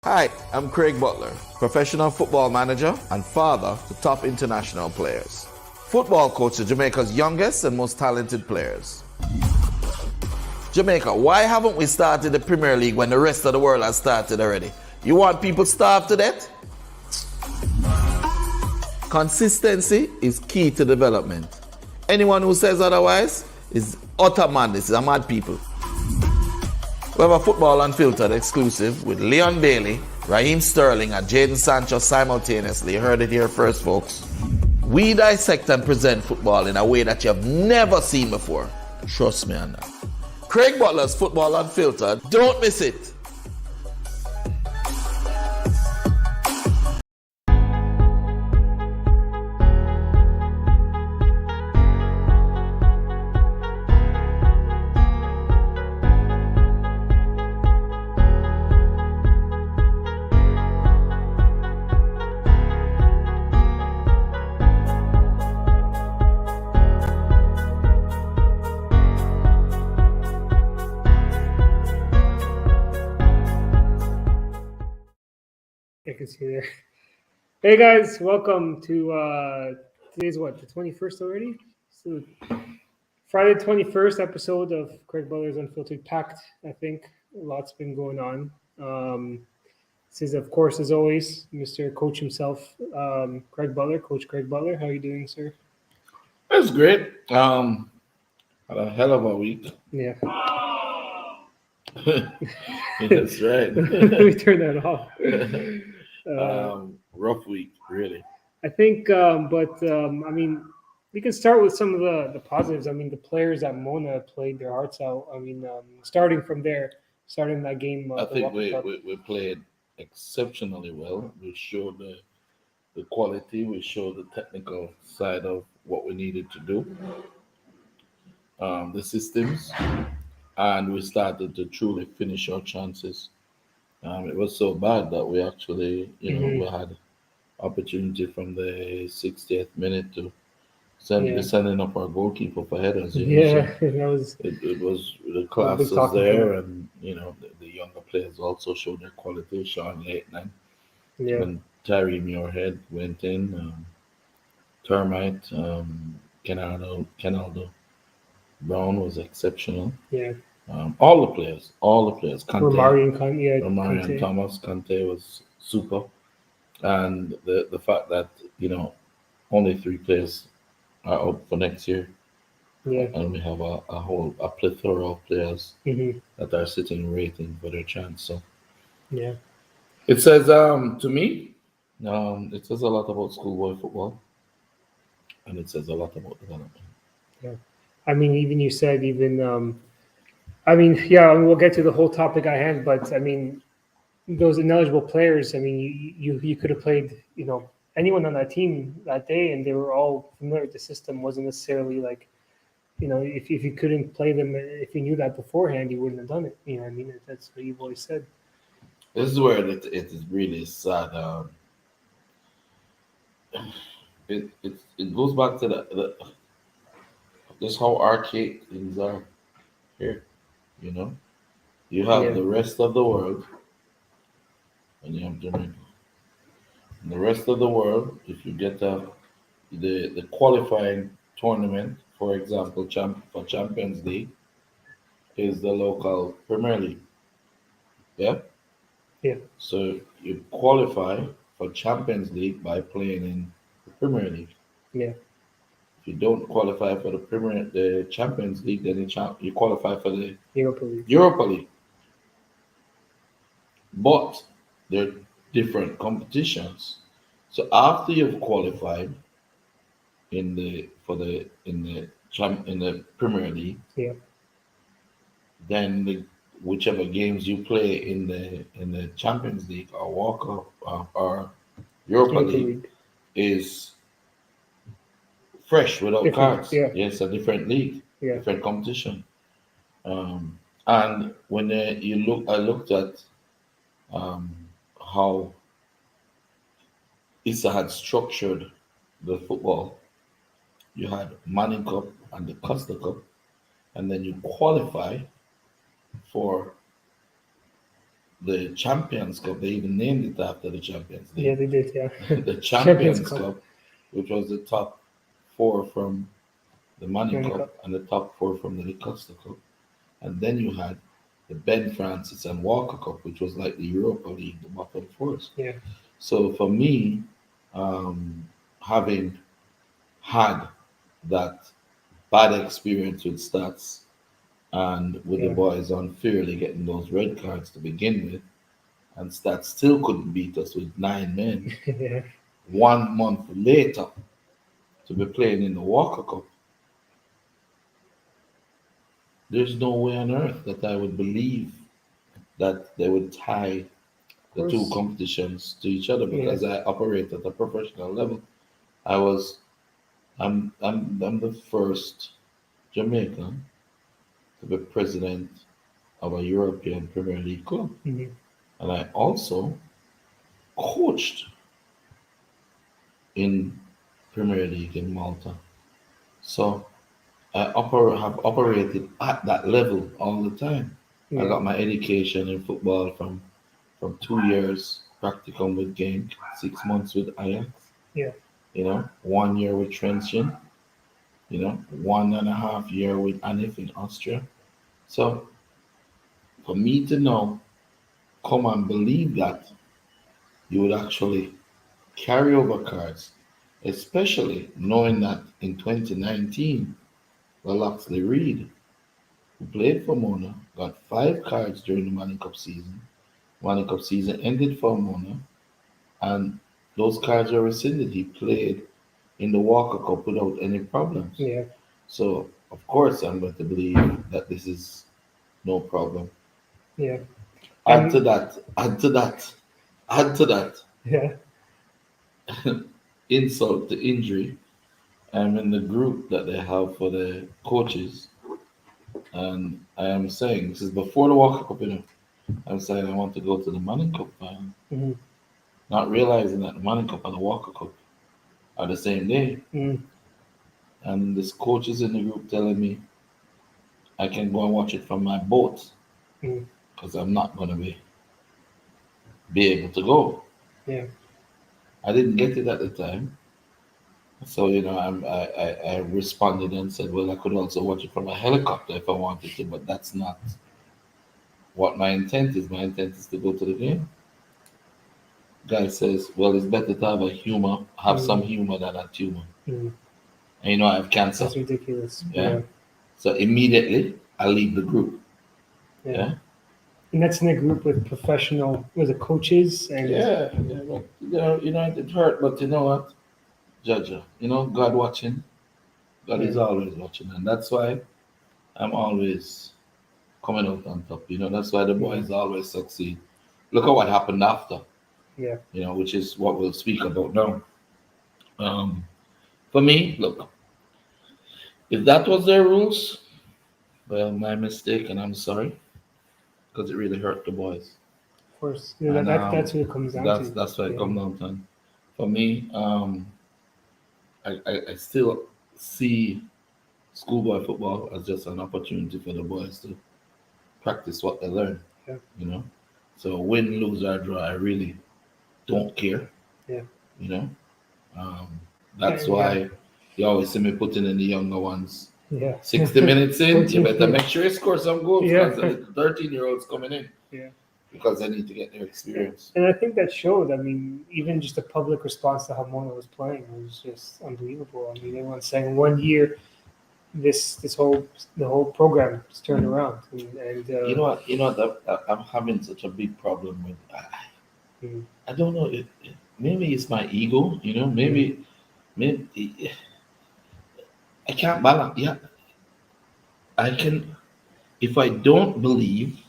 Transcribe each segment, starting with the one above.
Hi, I'm Craig Butler, professional football manager and father to top international players. Football coach to Jamaica's youngest and most talented players. Jamaica, why haven't we started the Premier League when the rest of the world has started already? You want people starved to death? Consistency is key to development. Anyone who says otherwise is utter madness. They're mad people. We have a Football Unfiltered exclusive with Leon Bailey, Raheem Sterling, and Jadon Sancho simultaneously. You heard it here first, folks. We dissect and present football in a way that you've never seen before. Trust me on that. Craig Butler's Football Unfiltered. Don't miss it. I can see there. Hey guys, welcome to today's the 21st already? So Friday 21st episode of Craig Butler's Unfiltered, packed, I think. A lot's been going on. This is, of course, as always, Mr. Coach himself, Craig Butler. Coach Craig Butler, how are you doing, sir? That's great. Had a hell of a week. Yeah. That's right. We turn that off. Rough week, really. I think, I mean, we can start with some of the positives. I mean, the players at Mona played their hearts out. I mean, starting that game. I think we played exceptionally well. We showed the quality. We showed the technical side of what we needed to do. The systems, and we started to truly finish our chances. It was so bad that we actually, we had opportunity from the 60th minute to sending up our goalkeeper for headers. Yeah, So that was. it was the class big was talking there, point. and the younger players also showed their quality. Sean Leighton Yeah, and Tyree Muirhead went in. Termite, Kenaldo Brown was exceptional. yeah. All the players, Kante, Romarian, and Thomas Kante was super, and the fact that only 3 players are out for next year, yeah. and we have a plethora of players Hmm. that are sitting waiting for their chance. So Yeah, it says to me, it says a lot about schoolboy football, and it says a lot about development. yeah. I mean, even you said I mean, yeah. I mean, we'll get to the whole topic at hand, but I mean, those ineligible players. I mean, you could have played, anyone on that team that day, and they were all familiar with the system. Wasn't necessarily like, if you couldn't play them, if you knew that beforehand, you wouldn't have done it. You know what I mean? That's what you've always said. This is where it is really sad. It goes back to the just how archaic things are here. You know, you have Yeah, the rest of the world, and you have Jamaica. In the rest of the world, if you get the qualifying tournament, for example, for Champions League, is the local Premier League. Yeah. yeah, So you qualify for Champions League by playing in the Premier League. yeah, If you don't qualify for the Champions League, then you qualify for the Europa League. Europa League. But they're different competitions. So after you've qualified in the Premier League, Yeah, then whichever games you play in the Champions League or Walk Up or Europa Europa League League. is fresh without Different. cards. Yeah, Yes, a different league, yeah, different competition. And when I looked at um, how Issa had structured the football. You had Manning Cup and the Costa Cup, and then you qualify for the Champions Cup. They even named it after the Champions Yeah, League. they did. Yeah. The Champions Champions Cup. Cup, which was the top four from the Money Money Cup Cup. and the top four from the Costa Cup. And then you had the Ben Francis and Walker Cup, which was like the Europa League, the bottom fours. Yeah. So for me, having had that bad experience with stats and with the Yeah. boys unfairly getting those red cards to begin with, and stats still couldn't beat us with 9 men. Yeah. 1 month later, to be playing in the Walker Cup, there's no way on earth that I would believe that they would tie the two course. competitions to each other because I operate at a professional level. I was I'm the first Jamaican to be president of a European Premier League club. Mhm. And I also coached in Premier League in Malta. So have operated at that level all the time. I Yeah. got my education in football from 2 years practicum with Genk, 6 months with Ajax, Yeah. 1 year with Trenchen, 1.5 year with Anif in Austria. So for me to now come and believe that you would actually carry over cards, especially knowing that in 2019, Loxley Reed, who played for Mona, got 5 cards during the Manning Cup season. Manning Cup season ended for Mona, and those cards were rescinded. He played in the Walker Cup without any problems. Yeah. So, of course, I'm going to believe that this is no problem. Yeah. Add to that, add to that, add to that, Yeah. insult to injury. I'm in the group that they have for the coaches, and I am saying this is before the Walker Cup. I'm saying I want to go to the Manning Cup final, Mhm. not realizing that the Manning Cup and the Walker Cup are the same day. Mhm. And this coach is in the group telling me I can go and watch it from my boat Mhm. because I'm not going to be able to go. Yeah. I didn't get it at the time. So, I responded and said, well, I could also watch it from a helicopter if I wanted to, but that's not what my intent is. My intent is to go to the game. Guy says, well, it's better to have some humor than a tumor. Mhm. And I have cancer. That's ridiculous. Yeah. So immediately I leave the group. Yeah. Yeah. And that's in a group with the coaches and Yeah. But it hurt, but you know what? Judge, God watching. God is Yeah. always watching. And that's why I'm always coming out on top. That's why the boys always succeed. Look at what happened after, Yeah. which is what we'll speak about now. For me, look, if that was their rules, well, my mistake, and I'm sorry, because it really hurt the boys. Of course. Yeah, And that's what it comes down to. that's why it Yeah. comes down to. For me, I still see schoolboy football as just an opportunity for the boys to practice what they learn. Yeah. So win, lose or draw, I really don't care. Yeah. That's Yeah. why you always see me putting in the younger ones. Yeah. 60 minutes in, you 14, better yeah. make sure you score some goals Yeah. because the 13-year-olds coming in. Yeah. Because they need to get their experience. And I think that showed. I mean, even just the public response to how Mona was playing was just unbelievable. I mean, everyone's saying 1 year, the whole program is turned around. And You know what? I'm having such a big problem with. I don't know. Maybe it's my ego. Maybe I can't balance. Yeah, I can. If I don't believe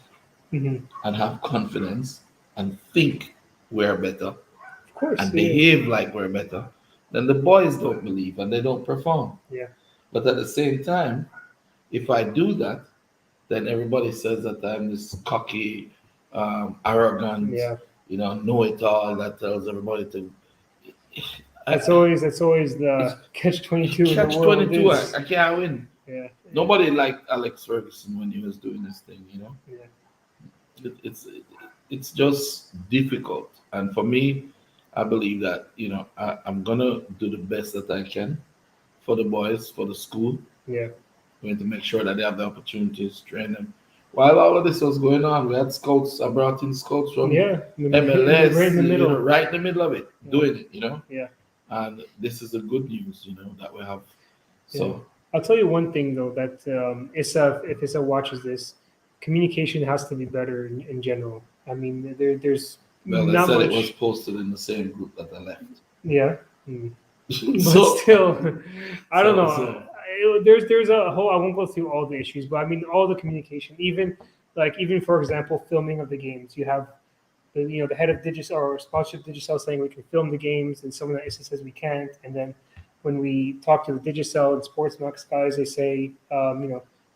Mhm. and have confidence and think we're better Of course, and yeah. behave like we're better, then the boys don't believe and they don't perform. Yeah. But at the same time, if I do that, then everybody says that I'm this cocky, arrogant, Yeah. know it all that tells everybody to. That's always the catch-22 in the Catch world. 22. Is, I can't win. yeah. Nobody liked Alex Ferguson when he was doing this thing. Yeah. it's just difficult. And for me, I believe that I'm gonna do the best that I can for the boys, for the school. Yeah. Going to make sure that they have the opportunities, train them. While all of this was going on, we had scouts. I brought in scouts from Yeah. MLS, Right in the middle. right in the middle of it, Yeah. doing it. Yeah. And this is the good news, that we have. Yeah. So I'll tell you one thing though that if Issa watches this, communication has to be better in general. I mean, there's well, they not said much. it was posted in the same group that I left. Yeah. Mm. But So still, I don't know. so There's a whole. I won't go through all the issues, but I mean all the communication. Even for example, filming of the games. You have the head of Digicel or sponsorship Digicel saying we can film the games, and someone that ISA says we can't. And then when we talk to the Digicel and Sportsmax guys, they say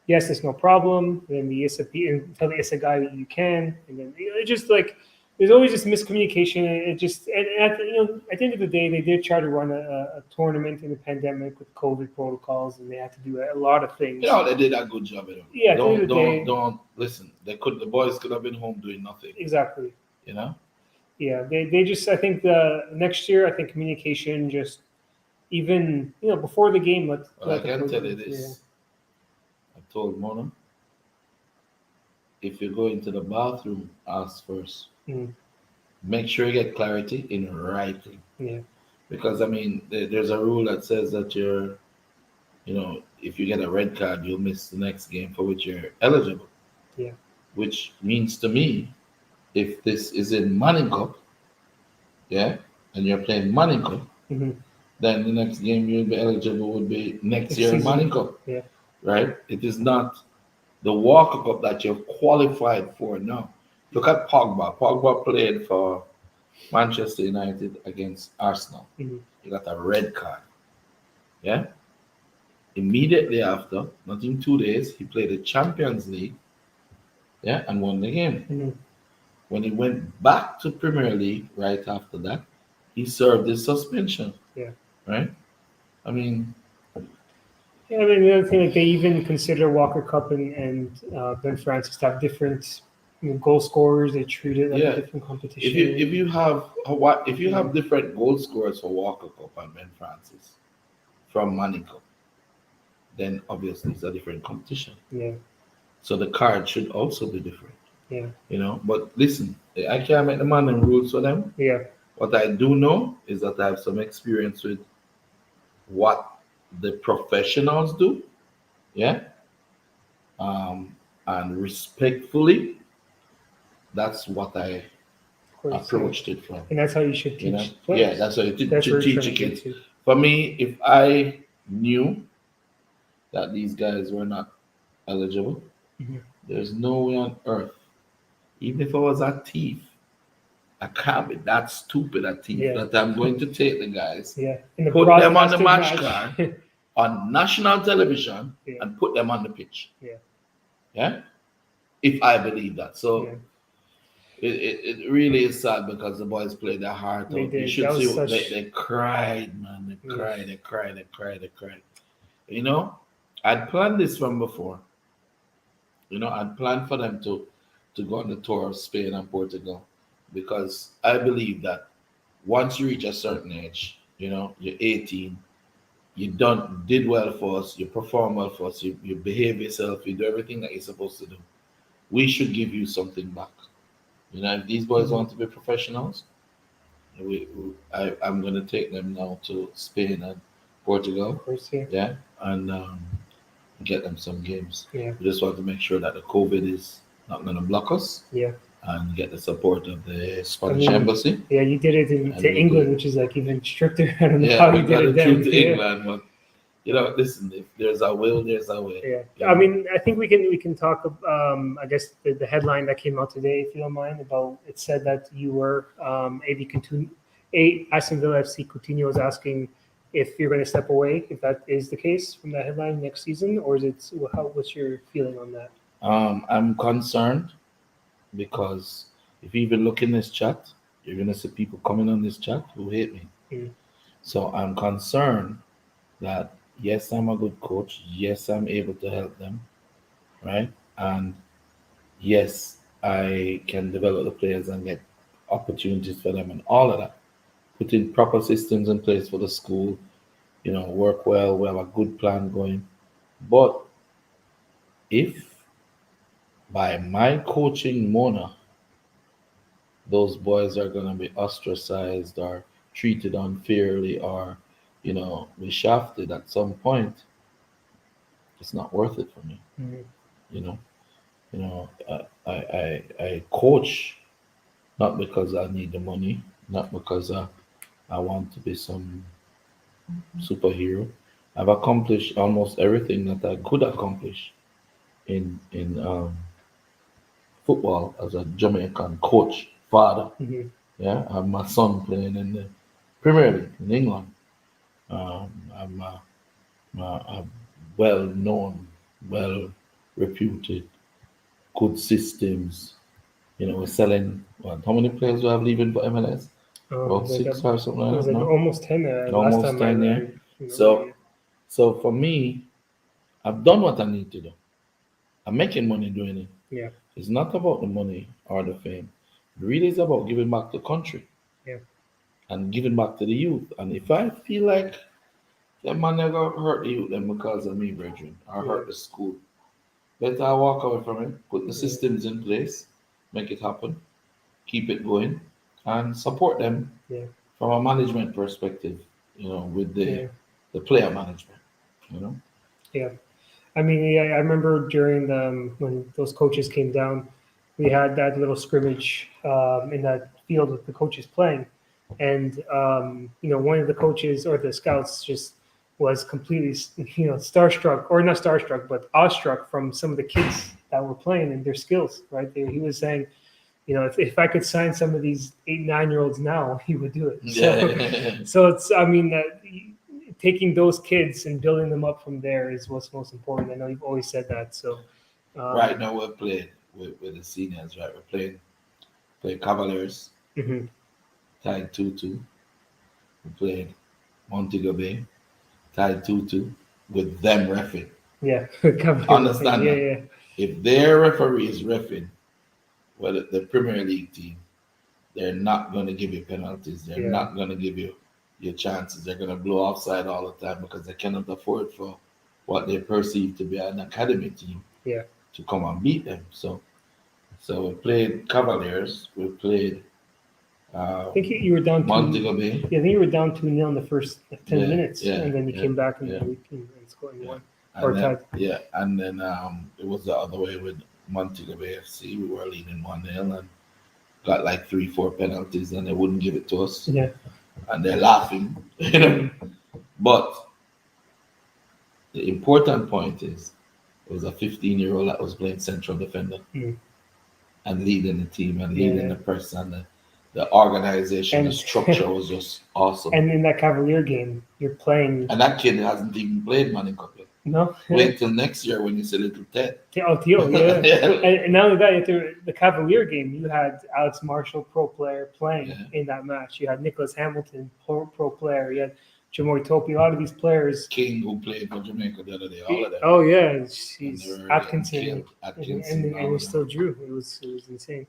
yes, there's no problem. And then the ISA and tell the ISA guy that you can, and then it just like. There's always this miscommunication, and it just at the end of the day, they did try to run a tournament in the pandemic with COVID protocols, and they had to do a lot of things. they did a good job. Yeah, at the end of the day- Don't listen. The boys could have been home doing nothing. Exactly. Yeah, They just I think the next year I think communication just even before the game. Well, I can tell you this. I told Mona, if you go into the bathroom, ask first. Mm. Make sure you get clarity in writing. Yeah. Because there's a rule that says that if you get a red card, you'll miss the next game for which you're eligible. Yeah. Which means to me, if this is in Manning Cup, and you're playing Manning Cup, Mm-hmm. then the next game you'll be eligible would be next year in Manning Cup. Yeah. Right? It is not the Walker Cup that you're qualified for now. Look at Pogba. Pogba played for Manchester United against Arsenal. Mm-hmm. He got a red card. Yeah. Immediately after, not in 2 days, he played the Champions League. Yeah, and won the game. Mm-hmm. When he went back to Premier League right after that, he served his suspension. Yeah. Right. I mean, the other thing, like they even consider Walker Cup and Ben Francis to have different goal scorers. They treat it like a different competition. if you have different goal scorers for Walker Cup and Ben Francis from Manning Cup, then obviously it's a different competition. Yeah. So the card should also be different. Yeah. But listen, I can't make the man and rules for them. Yeah. What I do know is that I have some experience with what the professionals do. Yeah. And respectfully, that's what I approached it from. And that's how you should teach players. Yeah, that's how you should teach a kid. To. For me, if I knew that these guys were not eligible, Mm-hmm. there's no way on earth, even if I was a thief, I can't be that stupid a thief that I'm going to take the guys, put them on the match card on national television, and put them on the pitch. Yeah. If I believe that. So it really is sad because the boys played their heart out. You should see they cried, man. They cried. I'd planned this from before. I'd planned for them to go on the tour of Spain and Portugal, because I believe that once you reach a certain age, you're 18, you did well for us, you perform well for us, you behave yourself, you do everything that you're supposed to do. We should give you something back. If these boys want to be professionals, I'm going to take them now to Spain and Portugal. Of course, and get them some games. We just want to make sure that the COVID is not going to block us. And get the support of the Spanish embassy. Yeah, you did it to England, which is like even stricter. I don't know how you did it then. To England, but listen, if there's a will, there's a way. Yeah. I mean, I think we can talk. I guess the headline that came out today, if you don't mind, about it said that you were Aston Villa FC Coutinho was asking if you're going to step away, if that is the case from that headline next season, or is it? What's your feeling on that? I'm concerned because if you even look in this chat, you're going to see people coming on this chat who hate me. So I'm concerned that yes, I'm a good coach. Yes, I'm able to help them, right? And yes, I can develop the players and get opportunities for them and all of that. Put in proper systems in place for the school, work well, we have a good plan going. But if by my coaching Mona, those boys are going to be ostracized or treated unfairly or, be shafted at some point, it's not worth it for me. Mhm. You know, I coach not because I need the money, not because I want to be some superhero. I've accomplished almost everything that I could accomplish in football as a Jamaican coach, father. Mhm. Yeah, I have my son playing in the Premier League in England. I'm a well-known, well-reputed, good systems. We're selling what? How many players do I have leaving for MLS? About Like six or something it like was that. like No, almost 10 last almost time I 10. Yeah. remember. So, so for me, I've done what I need to do. I'm making money doing it. Yeah, It's not about the money or the fame. It really is about giving back to the country yeah, and giving back to the youth. And if I feel like them man never hurt the youth them because of me, brethren, or yeah, hurt the school, better I walk away from it, put the yeah, systems in place, make it happen, keep it going, and support them yeah, from a management perspective, with the yeah, player management, you know. yeah. I mean, yeah, I remember during when those coaches came down, we had that little scrimmage in that field with the coaches playing, and one of the coaches or the scouts just was completely starstruck, or not starstruck, but awestruck from some of the kids that were playing and their skills. Right, he was saying, if I could sign some of these 8, 9 year olds now, he would do it. So, Yeah. so it's, I mean, taking those kids and building them up from there is what's most important. I know you've always said that. So, Right um, now we're playing with the seniors, right? We're playing Cavaliers, mhm. tied 2-2. We played Montego Bay, tied 2-2 with them reffing. Yeah, Cavaliers, Understand yeah, that? yeah, If their referee is reffing, well, the Premier League team, they're not going to give you penalties. They're yeah, not going to give you your chances. They're going to blow offside all the time because they cannot afford for what they perceive to be an academy team yeah. to come and beat them. So we played Cavaliers. We played I think you were down two. Montego Bay. Yeah, I think you were down 2-0 in the first like, 10 Yeah, minutes, yeah, and then you yeah, came back and, yeah, and scored and yeah. won or And then tied. it was the other way with Montego Bay FC. We were leading 1-0 and got like 3, 4 penalties, and they wouldn't give it to us. Yeah, And they're laughing, you know. But the important point is it was a 15-year-old that was playing central defender mm. and leading the team and Yeah, leading yeah. the person. The organization, the And structure was just awesome. and in that Cavalier game, you're playing. And that kid hasn't even played Manning Cup yet. No, Wait till next year when he's a little Ted. Tio, yeah. Yeah. And not only that, the Cavalier game, you had Alex Marshall, pro player, playing Yeah. in that match. You had Nicholas Hamilton, pro player. You had Jamori Topi. A lot of these players. King, who played for Jamaica the other day, all of them. Oh yeah, And he's they were Atkinson, killed. Atkinson, and all he of still them. drew. It was insane.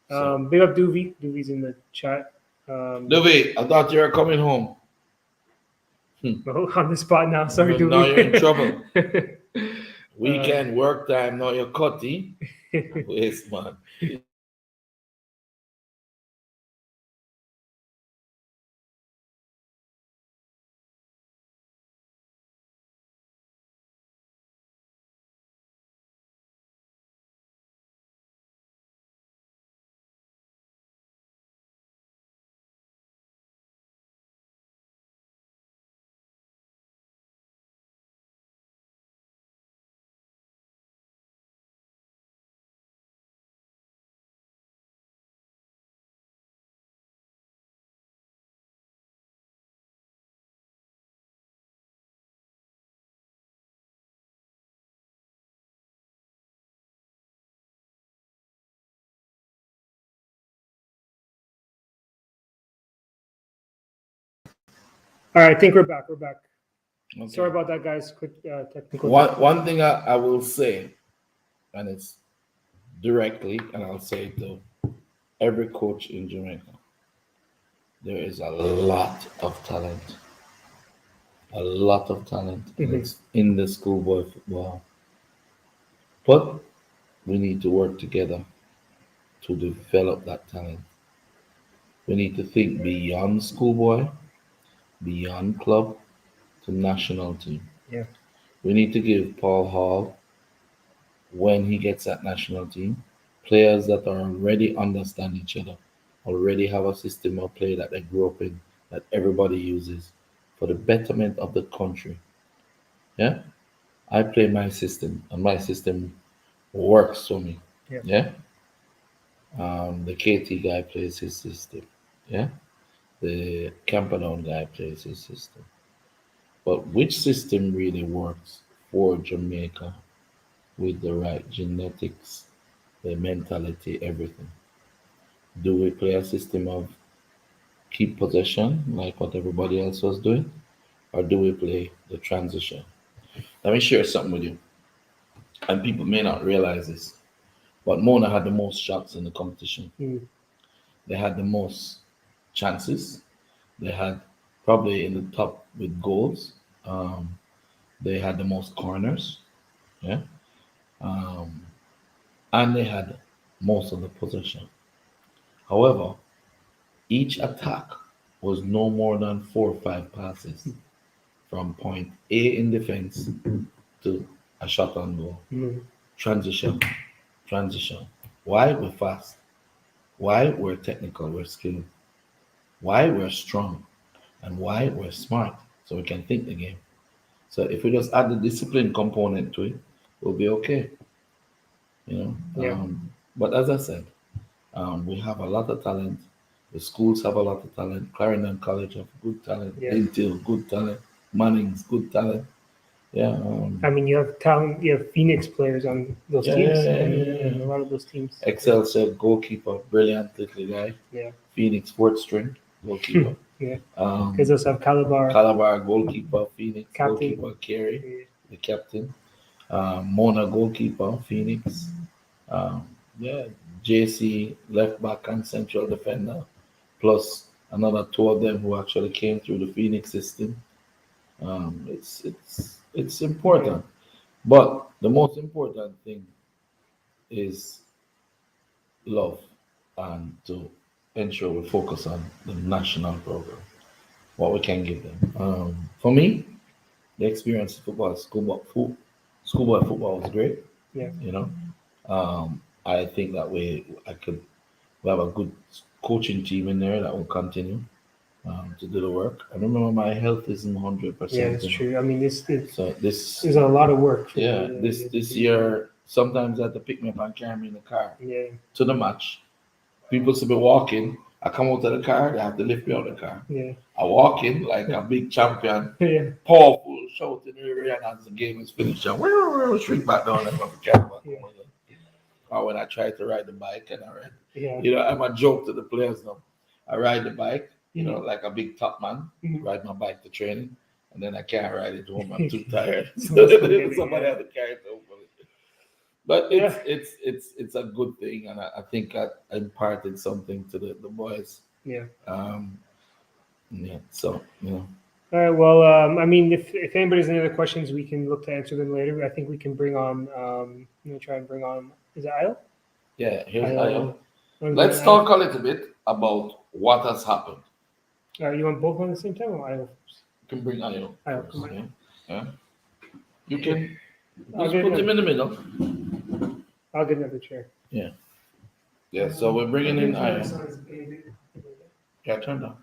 So, Big up Doovie. Doovie's in the chat. Dewey, I thought you were coming home. On the spot now. Sorry, Doovie. Now you're in trouble. Weekend work time, now you're cutty. Waste, man. All right, I think we're back. We're back. Okay. Sorry about that, guys. Quick technical. One thing I will say, and it's directly, and I'll say it to every coach in Jamaica. There is a lot of talent, and it's in the schoolboy football. But we need to work together to develop that talent. We need to think beyond schoolboy, beyond club, to national team. Yeah. We need to give Paul Hall, when he gets that national team, players that are already understand each other, already have a system of play that they grew up in, that everybody uses for the betterment of the country. Yeah, I play my system, and my system works for me. Yeah. Yeah, the KT guy plays his system. Yeah, the Camperdown guy plays his system. But which system really works for Jamaica with the right genetics, the mentality, everything? Do we play a system of keep possession like what everybody else was doing? Or do we play the transition? Let me share something with you. And people may not realize this, but Mona had the most shots in the competition. Mm. They had the most chances. They had probably in the top with goals. Um, they had the most corners. Yeah. Um, and they had most of the possession. However, each attack was no more than 4 or 5 passes from point A in defense to a shot on goal. Mm. Transition, transition. Why? We're fast. Why? We're technical, we're skilled. Why? We're strong. And why? We're smart. So we can think the game. So if we just add the discipline component to it, we'll be okay. You know. Yeah. But as I said, we have a lot of talent. The schools have a lot of talent. Clarendon College have good talent. Yeah. Lintil, good talent. Manning's good talent. Yeah. I mean, you have talent. You have Phoenix players on those Yeah, teams. yeah, I mean, yeah, yeah. a lot of those teams. Excelsior goalkeeper, brilliant little guy. Yeah. Phoenix fourth string goalkeeper. Yeah. Um, Because also have Calabar. Calabar goalkeeper, Phoenix Captain. goalkeeper, Carey, Yeah. the captain. Mona goalkeeper, Phoenix. Um, yeah, JC left back and central defender, plus another two of them who actually came through the Phoenix system. It's important, but the most important thing is love and to ensure we focus on the national program, what we can give them. For me, the experience of football, schoolboy football was great. Yeah. You know, I think that we have a good coaching team in there that will continue to do the work. And remember, my health isn't 100%. Yeah, it's true. I mean, So this, there's a lot of work. for yeah, the- this the- this year, sometimes I have to pick me up and carry me in the car Yeah. to the match. People should be walking. I come out of the car, they have to lift me out of the car. Yeah. I walk in like a big champion, Yeah. powerful, shouting and as the game is finished. And shrink back down and the camera. Yeah. Or when I try to ride the bike and I ride, Yeah. you know, I'm a joke to the players now. I ride the bike, you know, Mhm. like a big top man, Mhm. ride my bike to training, and then I can't ride it home. I'm too tired. Someone's gonna get it, Somebody yeah. has to carry it home for me. But Yeah. it's a good thing, and I think I imparted something to the boys. Yeah. Yeah. So you know. All right. Well, I mean, if anybody has any other questions, we can look to answer them later. I think we can bring on. I'm gonna try and bring on. Is it Ayo? Yeah. Here's Ayo. Ayo. Let's talk a little bit about what has happened. All right. You want both on the same time, or Ayo first? You can bring Ayo. Ayo, first, come on. yeah? Yeah. You can I'll just get put him in the middle. I'll get another chair. Yeah. Yeah. So we're bringing in Ayo. Yeah. Turn down.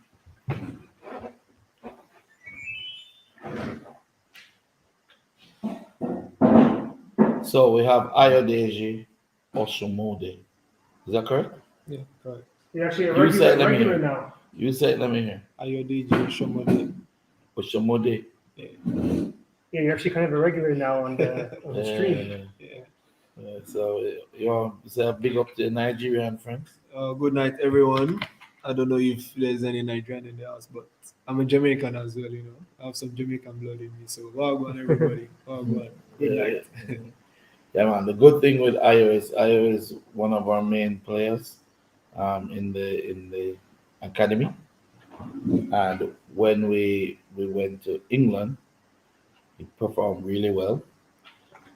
So we have Ayodeji Oshomode. Is that correct? Yeah, correct. You're actually a You said, let me regular hear. now. You say it, let me hear. Ayodeji Shomode. Oshomode. Yeah, you're actually kind of a regular now on the stream. Yeah. So you say a big up to the Nigerian friends. Good night, everyone. I don't know if there's any Nigerian in the house, but I'm a Jamaican as well, I have some Jamaican blood in me. So, wagwan, everybody. Wagwan. Good night. Yeah, man. The good thing with Io is one of our main players in the academy. And when we went to England, he performed really well.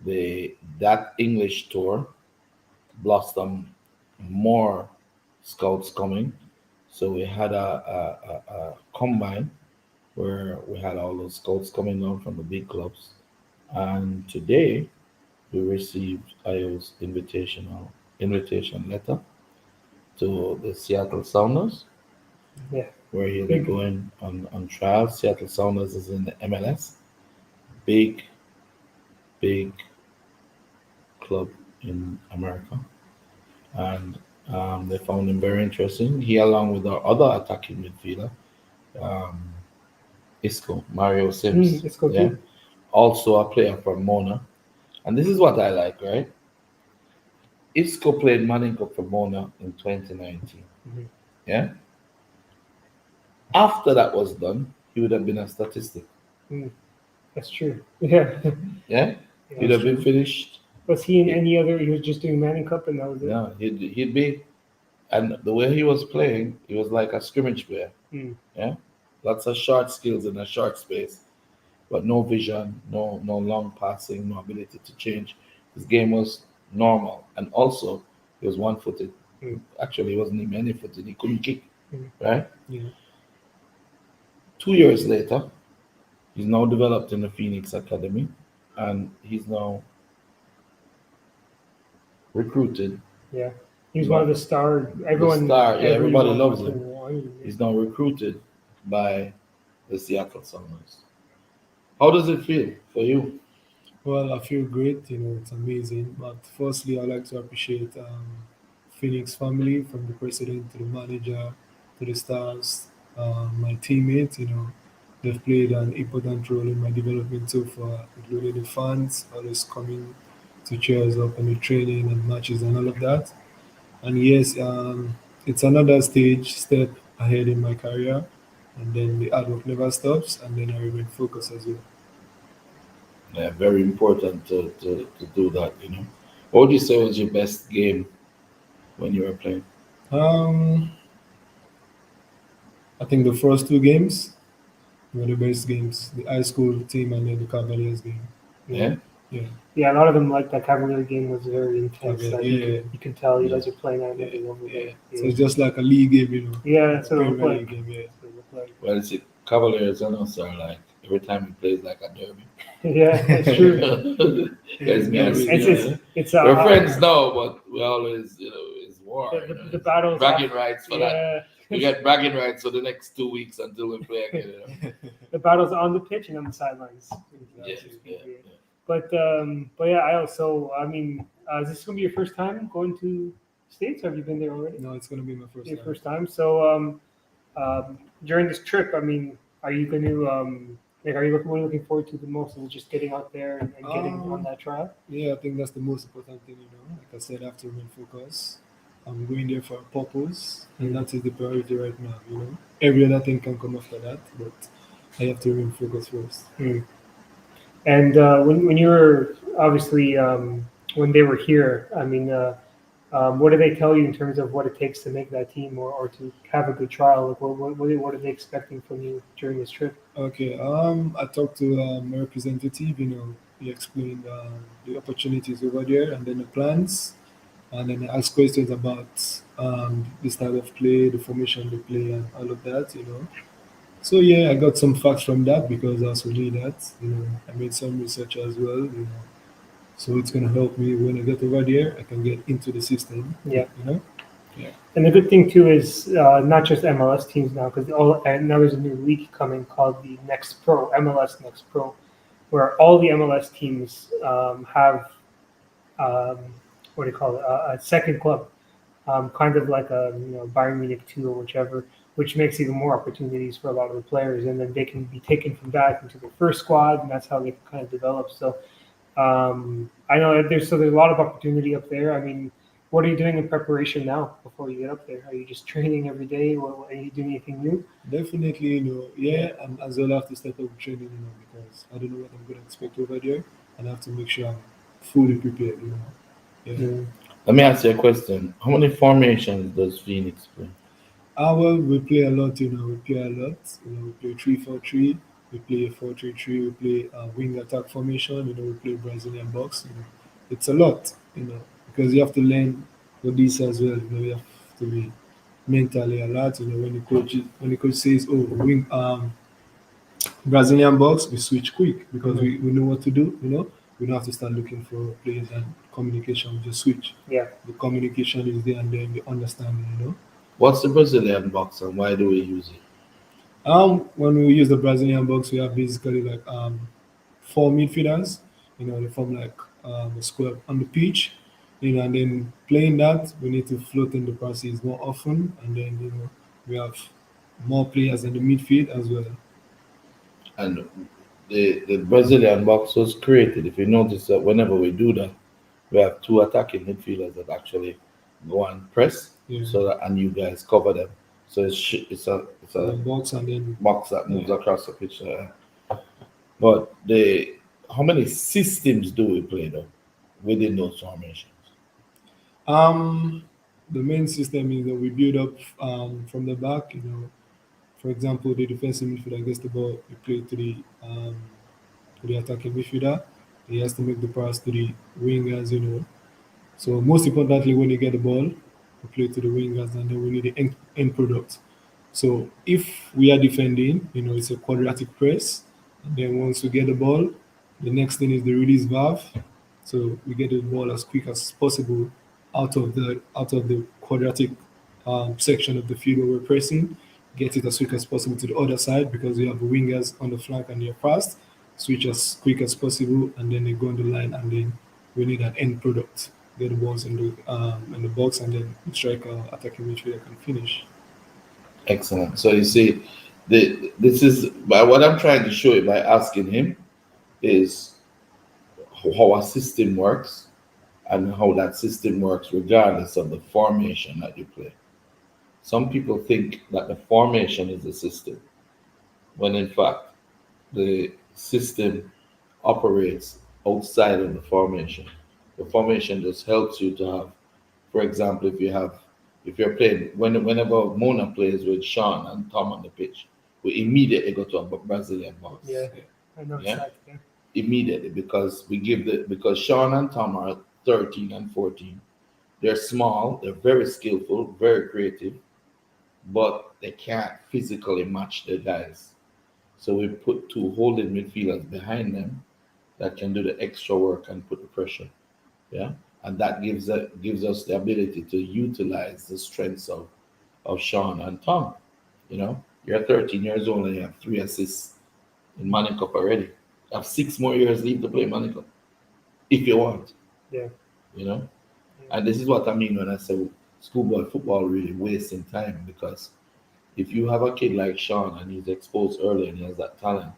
That English tour blossomed more scouts coming. So we had a combine where we had all those scouts coming down from the big clubs. And today we received Io's invitation letter to the Seattle Sounders, Yeah, where he'll be big. going on trial. Seattle Sounders is in the MLS, big, big club in America. And they found him very interesting. He, along with our other attacking midfielder, um, Isco, Mario Sims, Let's go yeah, too. also a player from Mona. And this is what I like, right? Isco played Manning Cup for Mona in 2019. Mhm. Yeah. After that was done, he would have been a statistic. Mm, that's true. Yeah, Yeah. yeah, He'd that's have been true. finished. Was he in He, any other? He was just doing Manning Cup, and that was it. no, he'd be, and the way he was playing, he was like a scrimmage player. Mm, Yeah. Lots of short skills in a short space, but no vision, no long passing, no ability to change. His game was normal, and also he was one footed. mm, Actually, he wasn't even any footed. He couldn't kick. mm. Right. Yeah. 2 years later, he's now developed in the Phoenix Academy, and he's now recruited. Yeah, he was one of But the star. the star, yeah, everybody Everyone loves wants him. him. He's now recruited by the Seattle Sounders. How does it feel for you? Well, I feel great. It's amazing. But firstly, I'd like to appreciate Phoenix family, from the president to the manager to the stars, my teammates. They've played an important role in my development so far, including the fans always coming to cheer us up on the training and matches and all of that. And yes, it's another step ahead in my career. And then the hard work never stops, and then I remain focused as well. Yeah, very important to do that. What would you say was your best game when you were playing? Um, I think the first two games were the best games, the high school team and then the Cavaliers game. Yeah, Yeah? Yeah, yeah. A lot of them like that Cavalier game was very intense. Cavalier, Like yeah, you can tell you Yeah. guys are playing at yeah, another level yeah. there. So Yeah, it's just like a league game. yeah. Like That's a what it looked Premier League like. game, yeah. That's what it looked like. Well, it's Cavaliers and us are like every time he plays like a derby. Yeah, it's true. Guys, me and It's- Ricky, It's we're friends now, but we always, it's war. the battles. Bragging rights for that. Yeah, We get bragging rights for the next 2 weeks until we play again. the battles on the pitch and on the sidelines. Yeah, yeah, yeah. But yeah, I mean, is this gonna be your first time going to States? Or have you been there already? No, it's gonna be my first Your time. first time. So during this trip, I mean, are you going to like, what are you looking forward to the most? Is it just getting out there and getting on that trial? Yeah, I think that's the most important thing. Like I said, I have to remain focused. I'm going there for a purpose, and that is the priority right now. Every other thing can come after that, but I have to remain focused first. And when you were obviously when they were here, I mean, what do they tell you in terms of what it takes to make that team or to have a good trial? Like, what are they expecting from you during this trip? Okay. I talked to my representative. He explained the opportunities over there, and then the plans, and then I asked questions about the style of play, the formation they play, and all of that. So yeah, I got some facts from that because I also need that. I made some research as well. So it's gonna help me when I get over there. I can get into the system. Yeah. Yeah. And the good thing too is not just MLS teams now, because and now there's a new league coming called the Next Pro, MLS Next Pro, where all the MLS teams have um, what do you call it, a second club, kind of like a Bayern Munich 2 or whichever, which makes even more opportunities for a lot of the players, and then they can be taken from that into the first squad, and that's how they kind of develop. So I know that there's a lot of opportunity up there. I mean, what are you doing in preparation now before you get up there? Are you just training every day, or are you doing anything new? Definitely, yeah, and as well I have to step up training, because I don't know what I'm gonna expect over there, and I have to make sure I'm fully prepared. You know. Yeah. Mm. Let me ask you a question. How many formations does Phoenix play? Well, we play a lot. You know, we play a lot. You know, we play 3-4-3. We play 4-3-3. We play wing attack formation. You know, we play Brazilian box. You know, it's a lot. You know, because you have to learn for this as well. You know, you have to be mentally alert. You know, when the coach says, "Oh, wing Brazilian box," we switch quick because Mhm. we know what to do. You know, we don't have to start looking for players and communication. We just switch. Yeah. The communication is there, and then the understanding. You know. What's the Brazilian box and why do we use it? When we use the Brazilian box, we have basically like four midfielders. You know, they form like a square on the pitch. You know, and then playing that, we need to float in the passes more often, and then we have more players in the midfield as well. And the Brazilian box was created. If you notice that whenever we do that, we have two attacking midfielders that actually go and press, Yeah, so that and you guys cover them. So it's the a box and then box that moves yeah. across the pitch. But the how many systems do we play though within those formations? Um, the main system is that we build up from the back. You know, for example, the defensive midfielder gets the ball, we play to the attacking midfielder. He has to make the pass to the wingers. You know, so most importantly, when you get the ball, we play to the wingers, and then we need the end product. So if we are defending, you know, it's a quadratic press. And then once we get the ball, the next thing is the release valve. So we get the ball as quick as possible out of the quadratic section of the field where we're pressing. Get it as quick as possible to the other side because we have the wingers on the flank and they're fast. Switch as quick as possible, and then they go on the line, and then we need an end product. Get the balls in the box, and then the striker attacking midfielder can finish. Excellent. So you see, this is by what I'm trying to show you by asking him is how a system works and how that system works regardless of the formation that you play. Some people think that the formation is the system, when in fact the system operates outside of the formation. The formation just helps you to have, for example, if you're playing whenever Mona plays with Sean and Tom on the pitch, we immediately go to a Brazilian box. Yeah. I know Yeah, that. Yeah. immediately because because Sean and Tom are 13 and 14. They're small, they're very skillful, very creative, but they can't physically match the guys. So we put two holding midfielders behind them that can do the extra work and put the pressure. Yeah, and that gives us the ability to utilize the strengths of Sean and Tom. You know, you're 13 years old and you have 3 assists in Manning Cup already. You have 6 more years leave to play Manning Cup if you want. Yeah. You know, Yeah. and this is what I mean when I say schoolboy football really wasting time because if you have a kid like Sean and he's exposed early and he has that talent,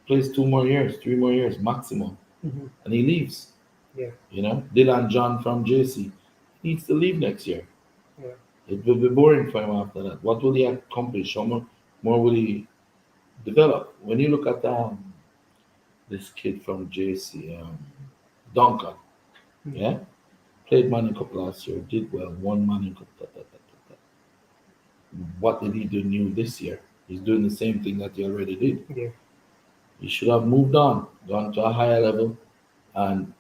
plays 2 more years, 3 more years maximum, Hmm. and he leaves. Yeah. You know, Dylan John from JC needs to leave next year. Yeah. It will be boring for him after that. What will he accomplish? How more will he develop? When you look at this kid from JC, Duncan, Mhm. yeah, played Manning Cup last year, did well, won Manning Cup. What did he do new this year? He's doing the same thing that he already did. Yeah. He should have moved on, gone to a higher level, and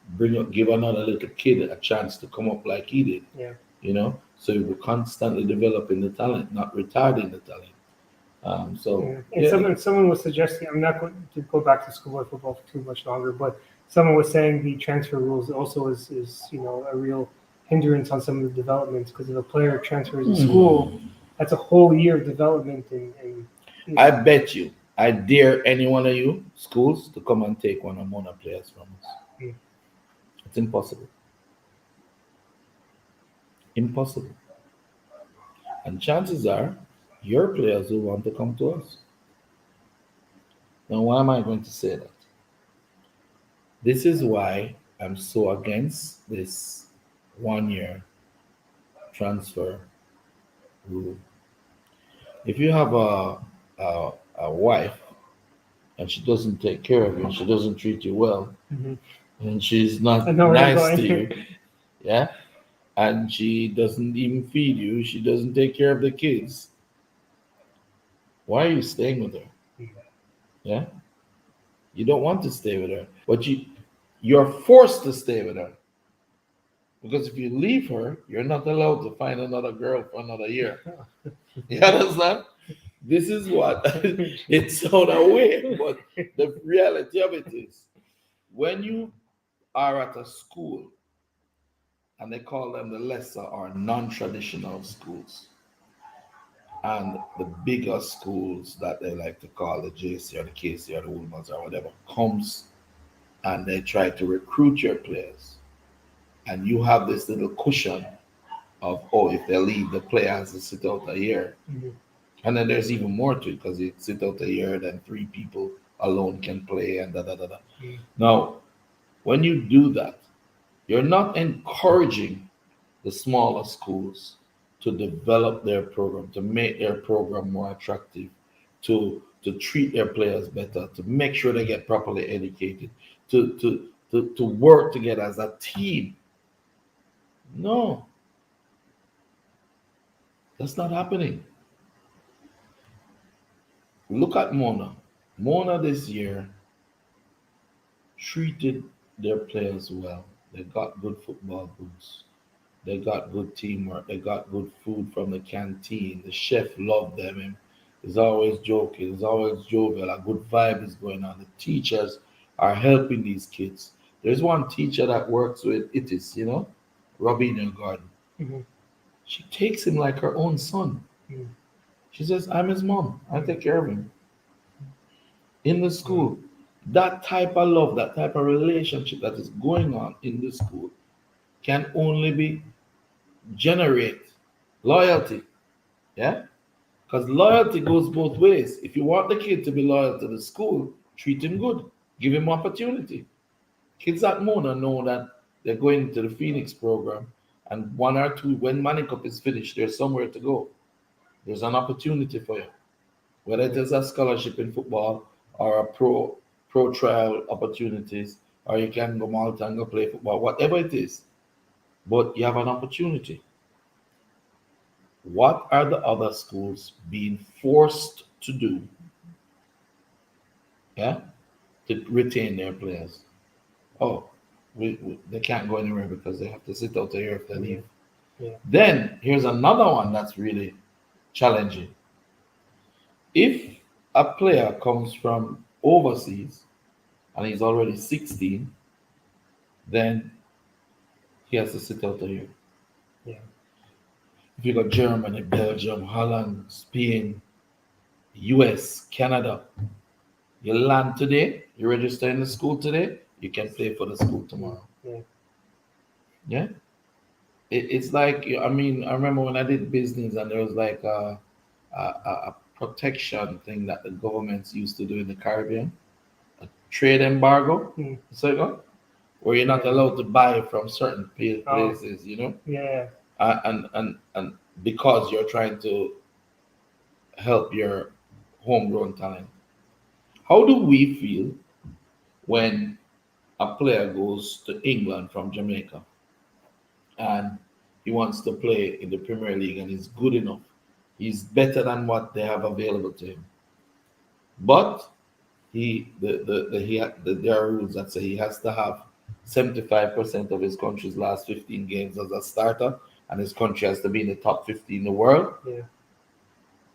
give another little kid a chance to come up like he did. Yeah. So we're constantly developing the talent, not retarding the talent. So Yeah. And yeah, someone was suggesting, I'm not going to go back to schoolboy football for too much longer, but someone was saying the transfer rules also is a real hindrance on some of the developments because if a player transfers in school, that's a whole year of development and you I know, bet you, I dare any one of you schools to come and take one of Mona players from us. mm, It's impossible, impossible. And chances are, your players will want to come to us. Now, why am I going to say that? This is why I'm so against this 1 year transfer rule. If you have a wife and she doesn't take care of you and she doesn't treat you well, mhm. and she's not I know where you're nice to going. you, yeah, and she doesn't even feed you, she doesn't take care of the kids, why are you staying with her? Yeah, you don't want to stay with her, but you're forced to stay with her because if you leave her, you're not allowed to find another girl for another year. You understand? This is what it sounds weird, but the reality of it is when you are at a school and they call them the lesser or non-traditional schools, and the bigger schools that they like to call the JC or the KC or the Woolmans or whatever comes and they try to recruit your players, and you have this little cushion of, oh, if they leave, the player has to sit out a year. Mhm. And then there's even more to it because you sit out a year, then three people alone can play and da da da da. Mhm. Now, when you do that, you're not encouraging the smaller schools to develop their program, to make their program more attractive, to treat their players better, to make sure they get properly educated, to work together as a team. No, that's not happening. Look at Mona. Mona this year treated their players well. They got good football boots. They got good teamwork. They got good food from the canteen. The chef loved them. And he's always joking. He's always jovial. A good vibe is going on. The teachers are helping these kids. There's one teacher that works with Itis, Robina Garden. Mhm. She takes him like her own son. Mhm. She says, I'm his mom. I take care of him. In the school, that type of love, that type of relationship that is going on in the school can only be generate loyalty. Yeah? Because loyalty goes both ways. If you want the kid to be loyal to the school, treat him good. Give him opportunity. Kids at Mona know that they're going to the Phoenix program, and one or two, when Money Cup is finished, there's somewhere to go. There's an opportunity for you. Whether it is a scholarship in football or a pro trial opportunities, or you can go Malta and go play football, whatever it is, but you have an opportunity. What are the other schools being forced to do, yeah, to retain their players? Oh, they can't go anywhere because they have to sit out there if they Yeah. leave. Yeah. Then here's another one that's really challenging. If a player comes from overseas and he's already 16, then he has to sit out a year. Yeah. If you got Germany, Belgium, Holland, Spain, US, Canada, you land today, you register in the school today, you can play for the school tomorrow. Yeah. Yeah? It's like, I mean, I remember when I did business and there was like a protection thing that the governments used to do in the Caribbean, a trade embargo, Mhm. so, where you're not Yeah. allowed to buy from certain Oh, places, yeah. and because you're trying to help your homegrown talent. How do we feel when a player goes to England from Jamaica and he wants to play in the Premier League and he's good enough? He's better than what they have available to him. But there are rules that say he has to have 75% of his country's last 15 games as a starter, and his country has to be in the top 50 in the world, Yeah.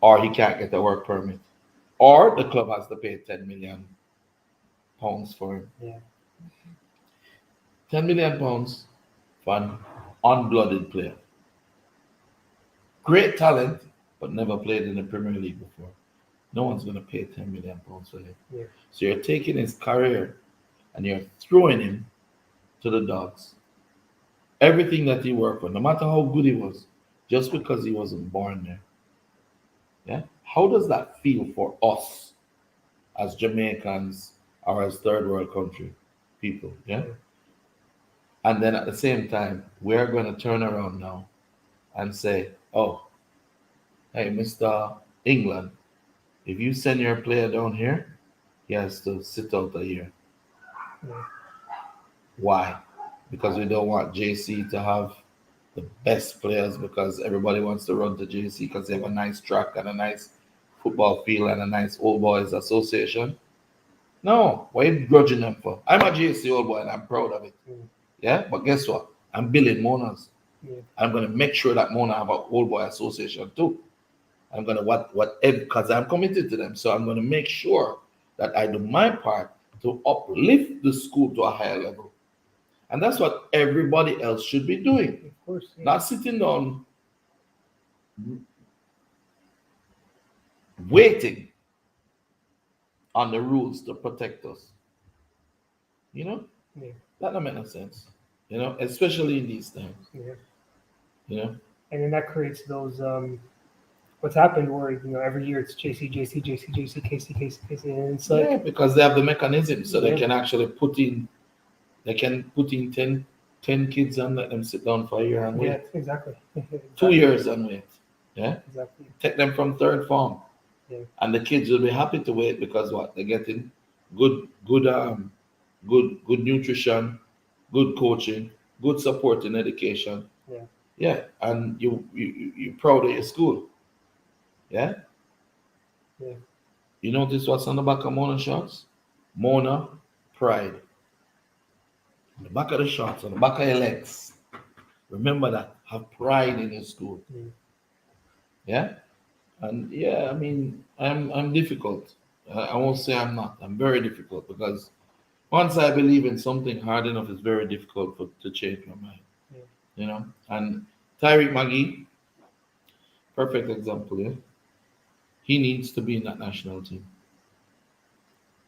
or he can't get a work permit, or the club has to pay £10 million for him. Yeah. £10 million for an unblooded player. Great talent, but never played in the Premier League before. No one's going to pay £10 million for him. Yeah. So you're taking his career and you're throwing him to the dogs. Everything that he worked for, no matter how good he was, just because he wasn't born there. Yeah. How does that feel for us as Jamaicans or as third world country people? Yeah. And then at the same time, we're going to turn around now and say, oh, hey, Mr. England, if you send your player down here, he has to sit out a year. Yeah. Why? Because we don't want JC to have the best players because everybody wants to run to JC because they have a nice track and a nice football field and a nice old boys association. No, what are you grudging them for? I'm a JC old boy and I'm proud of it. Yeah, but guess what? I'm building Mona's. Yeah. I'm gonna make sure that Mona have a old boy association too. I'm gonna whatever because I'm committed to them. So I'm gonna make sure that I do my part to uplift the school to a higher level. And that's what everybody else should be doing. Of course. Yeah. Not sitting down waiting on the rules to protect us. You know? Yeah. That don't make no sense. You know, especially in these times. Yeah. You know? And then that creates those what's happened where every year it's JC, KC, and it's like Yeah, because they have the mechanism so they Yeah. can actually put in 10 kids and let them sit down for a year and wait. yeah, exactly. 2 years and wait. Yeah. Exactly. Take them from third form. Yeah. And the kids will be happy to wait because what? They're getting good nutrition, good coaching, good support in education. Yeah. Yeah. And you're proud of your school. Yeah? Yeah. You notice what's on the back of Mona shorts? Mona, pride. On the back of the shorts, on the back of your legs. Remember that. Have pride in your school. Mm. Yeah? And yeah, I mean, I'm difficult. I won't say I'm not. I'm very difficult because once I believe in something hard enough, it's very difficult to change my mind. Yeah. You know? And Tyreek Magee, perfect example, yeah? He needs to be in that national team.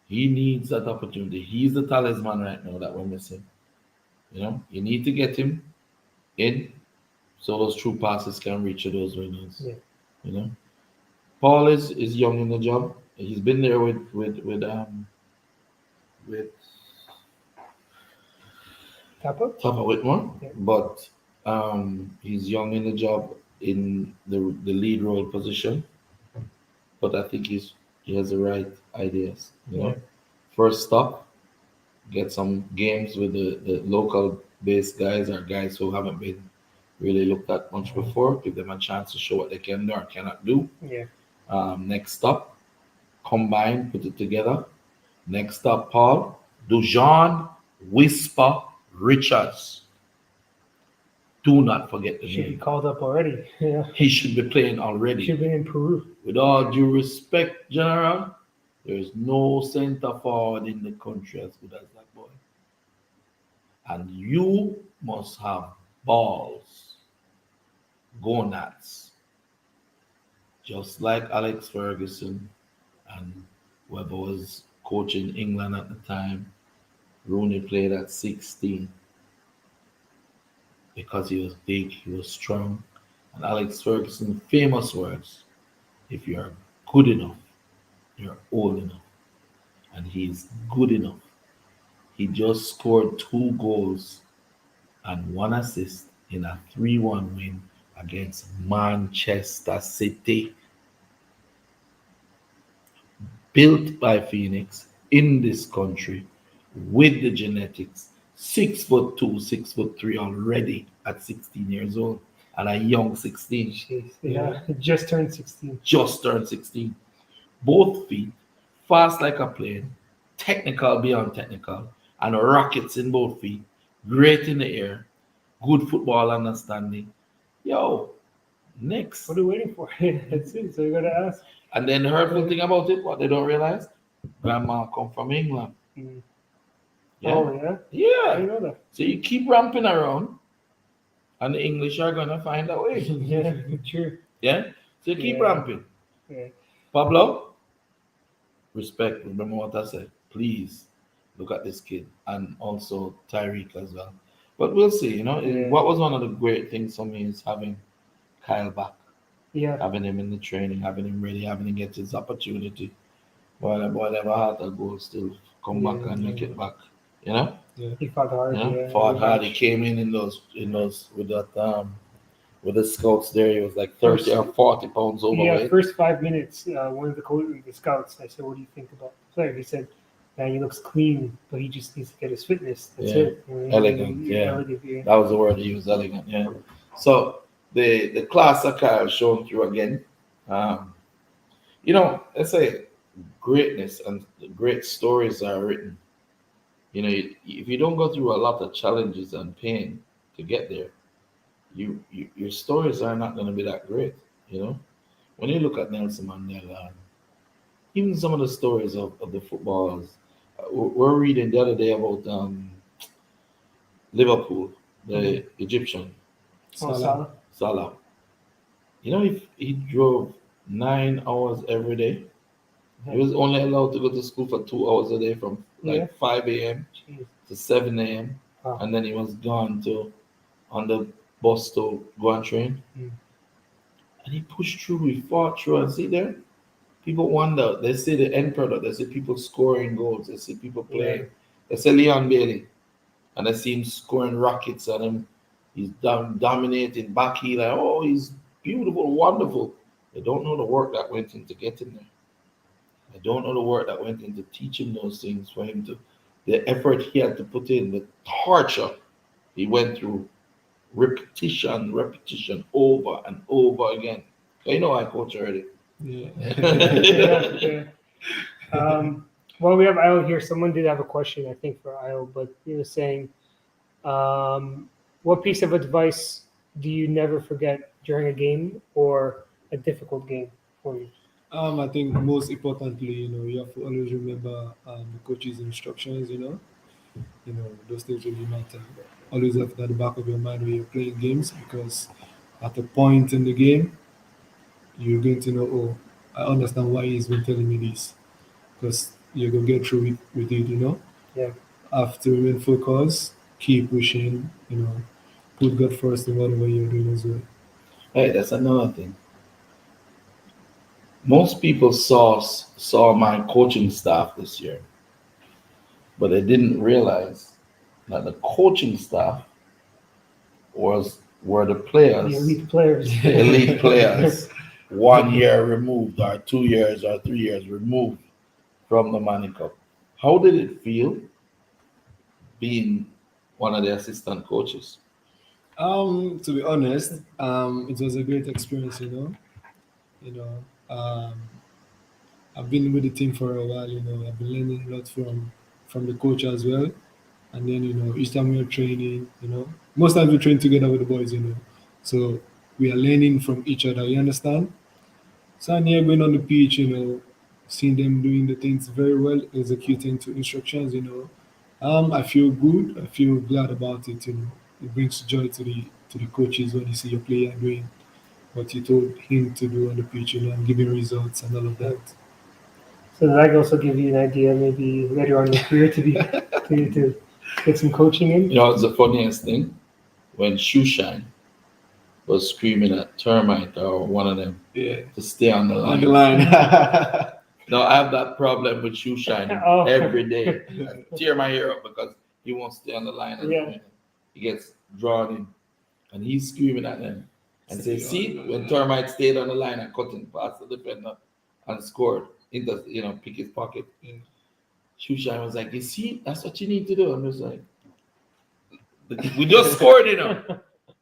He needs that opportunity. He's the talisman right now that we're missing. You know, you need to get him in so those true passes can reach to those winners. Yeah. You know, Paul is young in the job. He's been there with Tapa? Whitmore, Yeah. but he's young in the job in the lead role position. But I think he has the right ideas. You know, Yeah. first stop, get some games with the local based guys or guys who haven't been really looked at much before. Give them a chance to show what they can do or cannot do. Yeah. Next stop, combine, put it together. Next stop, Paul, Dujon, Whisper, Richards. Do not forget the Should be name. called up already. Yeah. He should be playing already. Should have been in Peru. With all due respect, General, there is no center forward in the country as good as that boy. And you must have balls, gonads, just like Alex Ferguson and whoever was coaching England at the time. Rooney played at 16 because he was big, he was strong. And Alex Ferguson, famous words, if you're good enough, you're old enough. And he's good enough. He just scored 2 goals and 1 assist in a 3-1 win against Manchester City. Built by Phoenix in this country with the genetics. 6'2", 6'3" already at 16 years old. And a young 16. Jeez. Yeah. Just turned 16. Just turned 16. Both feet, fast like a plane, technical beyond technical, and rockets in both feet, great in the air, good football understanding. Yo, next. What are we waiting for? That's it. So you gotta ask. And then the hurtful thing about it, what they don't realize, grandma come from England. Mm. Yeah. Oh yeah. I Yeah. didn't know that. So you keep ramping around, and the English are gonna find a way. Yeah. True. Yeah. So you keep Yeah. ramping. Yeah. Pablo, respect. Remember what I said. Please look at this kid, and also Tyreek as well. But we'll see. You know, Yeah. what was one of the great things for me is having Kyle back, Yeah. having him in the training, having him ready, having him get his opportunity. Boy, that boy never had a goal, still come back and make it back. You know, He fought hard. you know, Yeah. fought hard. He came in those with that with the scouts there. He was like 30 or 40 pounds Yeah. overweight. First 5 minutes, one of the scouts. I said, "What do you think about the player?" He said, and he looks clean, but he just needs to get his fitness. That's Yeah. it. Elegant, yeah. Elegant, yeah. That was the word he used, elegant. Yeah. So the class of Kyle shown through again. Let's say greatness and great stories are written. If you don't go through a lot of challenges and pain to get there, your stories are not going to be that great. When you look at Nelson Mandela, even some of the stories of the footballers, we're reading the other day about Liverpool, the Egyptian Salah. If he drove 9 hours every day, he was only allowed to go to school for 2 hours a day from 5 a.m. to 7 a.m. Wow. And then he was gone on the bus to go and train. And he pushed through, he fought through, and see there, people wonder, they see the end product, they see people scoring goals, they see people playing. They say Leon Bailey, and they see him scoring rockets and him, he's dominating back heel, like, oh, he's beautiful, wonderful. They don't know the work that went into getting there. They don't know the work that went into teaching those things for him the effort he had to put in, the torture he went through, repetition, over and over again. I coach already. Yeah. Well, we have Io here. Someone did have a question, I think, for Io, but he was saying, what piece of advice do you never forget during a game or a difficult game for you? I think most importantly, you have to always remember the coach's instructions. Those things really matter. Always have that at the back of your mind when you're playing games, because at a point in the game, you're going to know, oh, I understand why he's been telling me this, because you're going to get through it with it. Yeah. Have to remain focused, keep pushing, put God first in whatever you're doing as well. Hey, that's another thing. Most people saw my coaching staff this year, but they didn't realize that the coaching staff were the players, The elite players. the elite players, 1 year removed, or 2 years, or 3 years removed from the Manny Cup. How did it feel being one of the assistant coaches? To be honest, it was a great experience. I've been with the team for a while. I've been learning a lot from the coach as well. And then each time we're training, most times we train together with the boys. So we are learning from each other. You understand? So I'm here going on the pitch, seeing them doing the things very well, executing to instructions. I feel good. I feel glad about it. It brings joy to the coaches when you see your player doing what you told him to do on the pitch, and giving results and all of that. So that could also give you an idea, maybe later on in your career, to get some coaching in. It's the funniest thing when Shoeshine was screaming at Termite or one of them to stay on the line. On the line. No, I have that problem with Shoeshine every day. I tear my hair up because he won't stay on the line. He gets drawn in, and he's screaming at them and say, "See, when Termite stayed on the line and cutting past the defender and scored, pick his pocket." Shoeshine was like, "You see, that's what you need to do." And I was like, "We just scored, And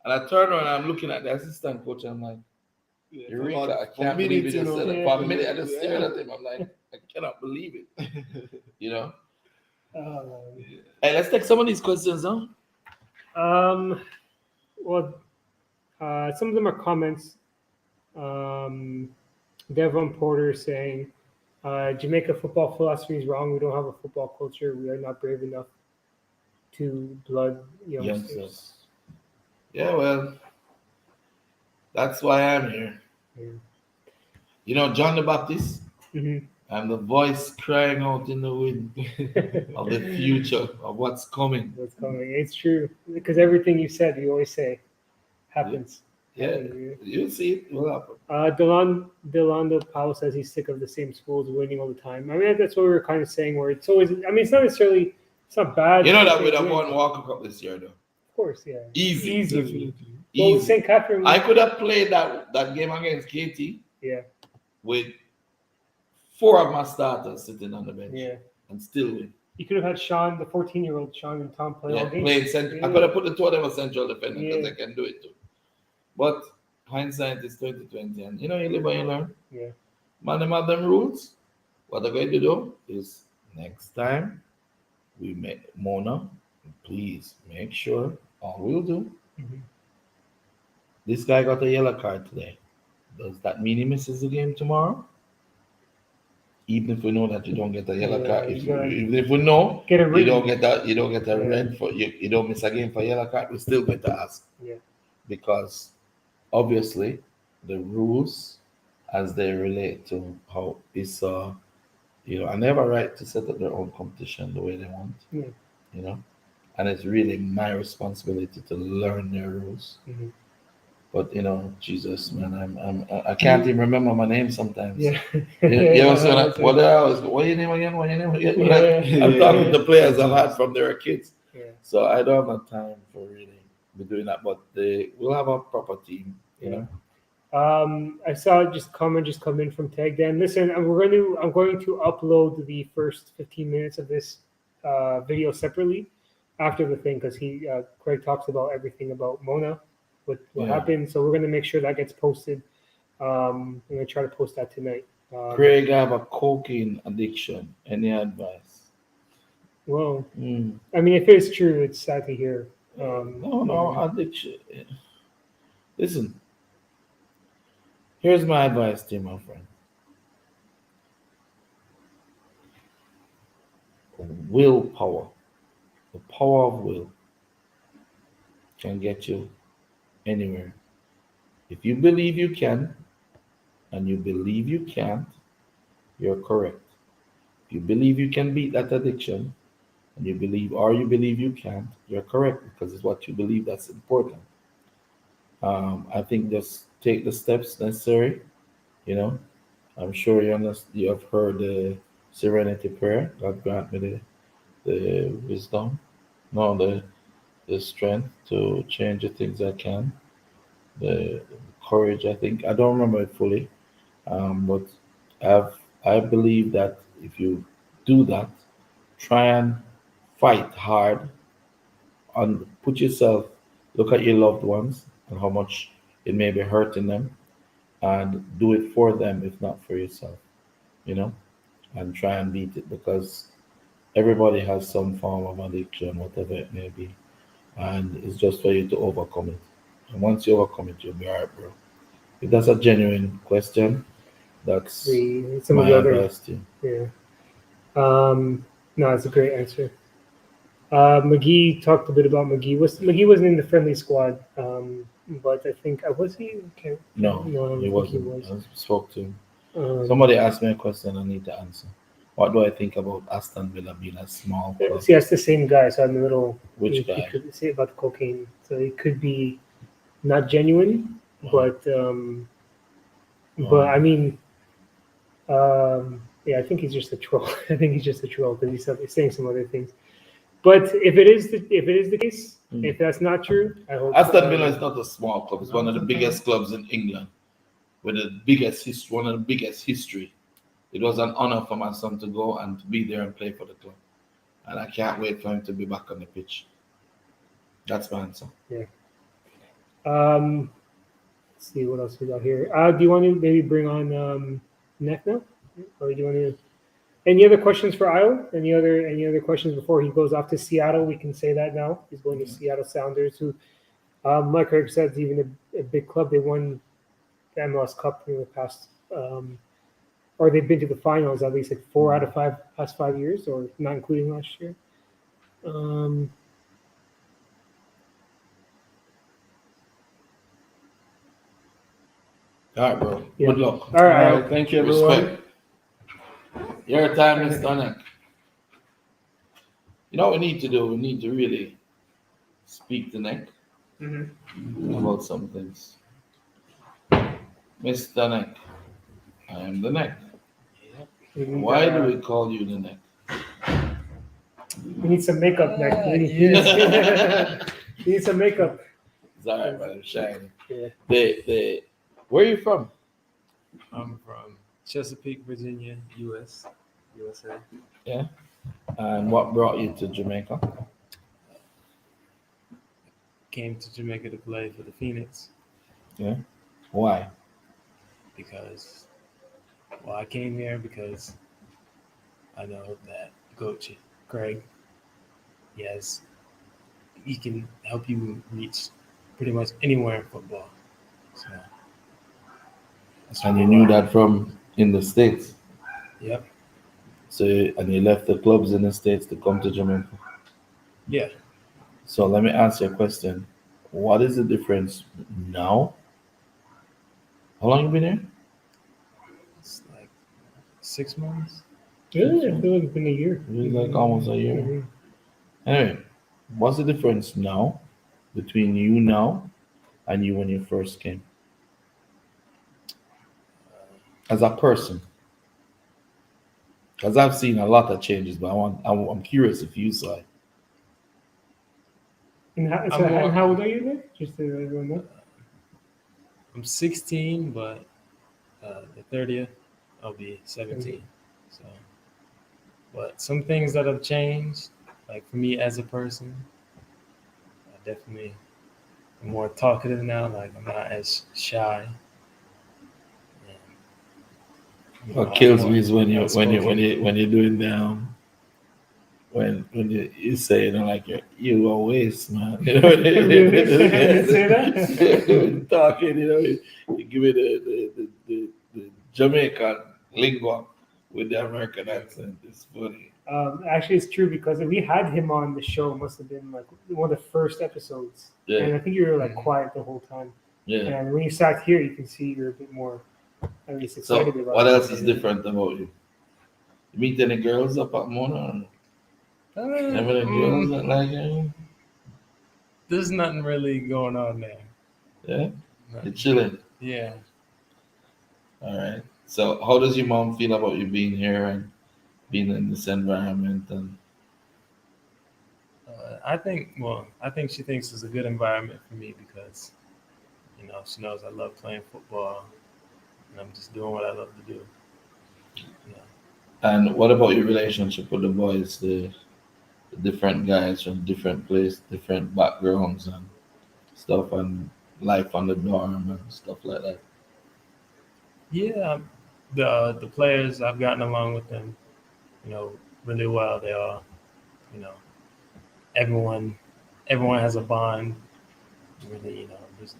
I turn around and I'm looking at the assistant coach and I'm like, Eureka, I can't believe it. For a minute, I just stared at him. I'm like, I cannot believe it. Hey, let's take some of these questions now. Well, some of them are comments. Devon Porter saying, Jamaica football philosophy is wrong. We don't have a football culture. We are not brave enough to blood youngsters. Yeah, well, that's why I'm here. Yeah. John the Baptist, Mm-hmm. I'm the voice crying out in the wind of the future, of what's coming. What's coming. It's true. Because everything you said, you always say, happens. Yeah, you'll see it will happen. Delando Powell says he's sick of the same schools winning all the time. I mean, that's what we were kind of saying, where it's always, it's not necessarily, it's not bad. That we'd have won Walker Cup this year, though. Of course, yeah. Easy. Definitely. Well, with St. Catherine, I could have played that game against KT yeah, with 4 of my starters sitting on the bench. yeah. and still win. You could have had Sean, the 14-year-old Sean and Tom play all Yeah, games. playing center. I Yeah. could have put the two of them as central defender because Yeah. I can do it too. But hindsight is 2020, and you live and you learn. Yeah. Man, them have them rules. What I'm going to do is next time we make Mona, please make sure all we'll do. Mhm. This guy got a yellow card today. Does that mean he misses the game tomorrow? Even if we know that you don't get a yellow Yeah, card, you gotta even if we know get it you written. don't get that, you don't get a Yeah. red for you don't miss a game for yellow card, we still going to ask. Yeah. Because obviously the rules as they relate to how it's and they have a right to set up their own competition the way they want. Yeah. And it's really my responsibility to learn their rules. Mhm. But Jesus, man, I can't even remember my name sometimes. Yeah. You know, so That's what it. else? What your name again? What your name again? Yeah. I'm talking to players I've had from their kids. Yeah. So I don't have the time for really be doing that. But we'll have a proper team, you know. I saw just comment just come in from Tag Dan. Listen, I'm going to upload the first 15 minutes of this video separately after the thing because Craig talks about everything about Mona, what happened. So we're going to make sure that gets posted. I'm going to try to post that tonight. Craig, I have a cocaine addiction. Any advice? Well, Mm. I mean, if it's true, it's sad to hear. No, addiction. Listen, here's my advice to you, my friend. Willpower, the power of will, can get you anywhere. If you believe you can and you believe you can't, you're correct. If you believe you can beat that addiction and you believe you can't, you're correct because it's what you believe that's important. I think just take the steps necessary. I'm sure you have heard the serenity prayer. God grant me the wisdom, no, the strength to change the things I can, the courage. I think I don't remember it fully, but I believe that if you do that, try and fight hard and put yourself, look at your loved ones and how much it may be hurting them, and do it for them, if not for yourself, and try and beat it because everybody has some form of addiction, whatever it may be, and it's just for you to overcome it. And once you overcome it, you'll be alright, bro. If that's a genuine question, that's some my of the other, advice to you. yeah. No, it's a great answer. McGee talked a bit about McGee. McGee wasn't in the friendly squad, but I think was he? Okay. No, I don't he think wasn't. he was. I spoke to him. Um, Somebody asked me a question I need to answer. What do I think about Aston Villa being a small club? See, that's the same guy. So I'm a little. Which he guy? could say about the cocaine. So it could be not genuine, but I mean, yeah, I think he's just a troll. I think he's just a troll because he's saying some other things. But if it is the case, if that's not true, I hope Aston Villa is not a small club. It's one of the biggest clubs in England, with the biggest history, one of the biggest history. It was an honor for my son to go and to be there and play for the club, and I can't wait for him to be back on the pitch. That's my answer. Yeah. Let's see what else we got here. Do you want to maybe bring on Neck now, or do you want to? Any other questions for Io? Any other questions before he goes off to Seattle? We can say that now. He's going to Seattle Sounders, who, like Kirk said, is even a big club. They won the MLS Cup in the past, or they've been to the finals at least like 4 out of 5 past 5 years, or not including last year. All right, bro. Yeah. Good luck. All right. Thank you, everyone. Respect. Your time is done. You know what we need to do? We need to really speak to Neck about some things. Mr. Neck, I am the Neck. Why do we call you the Neck? We need some makeup, Neck. We need some makeup. It's all right, man. Shiny. Yeah. Where are you from? I'm from Chesapeake, Virginia, USA. Yeah. And what brought you to Jamaica? Came to Jamaica to play for the Phoenix Yeah. Why? because, well, I came here because I know that Coach Craig, he can help you reach pretty much anywhere in football. So that's And you really knew why. that from in the States. Yep. So and you left the clubs in the States to come to Jamaica. Yeah. So let me ask you a question. What is the difference now? How long you been here? It's like 6 months. Really, I feel like it's been a year. It was like almost a year. Mhm. Anyway, what's the difference now between you now and you when you first came as a person? Because I've seen a lot of changes, but I'm curious if you saw it. And how old are you then? Just so everyone know. I'm 16, but the 30th, I'll be 17. So, but some things that have changed, like for me as a person, I definitely am more talkative now. Like I'm not as shy. And, What I'm kills more me is when outspoken. you're doing down when you say like you a waste man. You know You say that? when talking, you give me the Jamaican lingo with the American accent. It's funny. Actually, it's true because we had him on the show. Must have been like one of the first episodes, and Yeah, I think you were like Mhm. quiet the whole time. yeah. And when you sat here, you can see you're a bit more, at least So excited about what it. else is different about you? You meet any girls up at Mona? Uh, Have any girls that like you? there's nothing really going on there. Yeah, No. you're chilling. Yeah. All right. So how does your mom feel about you being here and being in this environment? And I think she thinks it's a good environment for me because, she knows I love playing football and I'm just doing what I love to do. You know. and what about your relationship with the boys, the different guys from different place, different backgrounds and stuff, and life on the dorm and stuff like that? Yeah, the players I've gotten along with them, you know, really well. They all, you know, everyone everyone has a bond. Really, just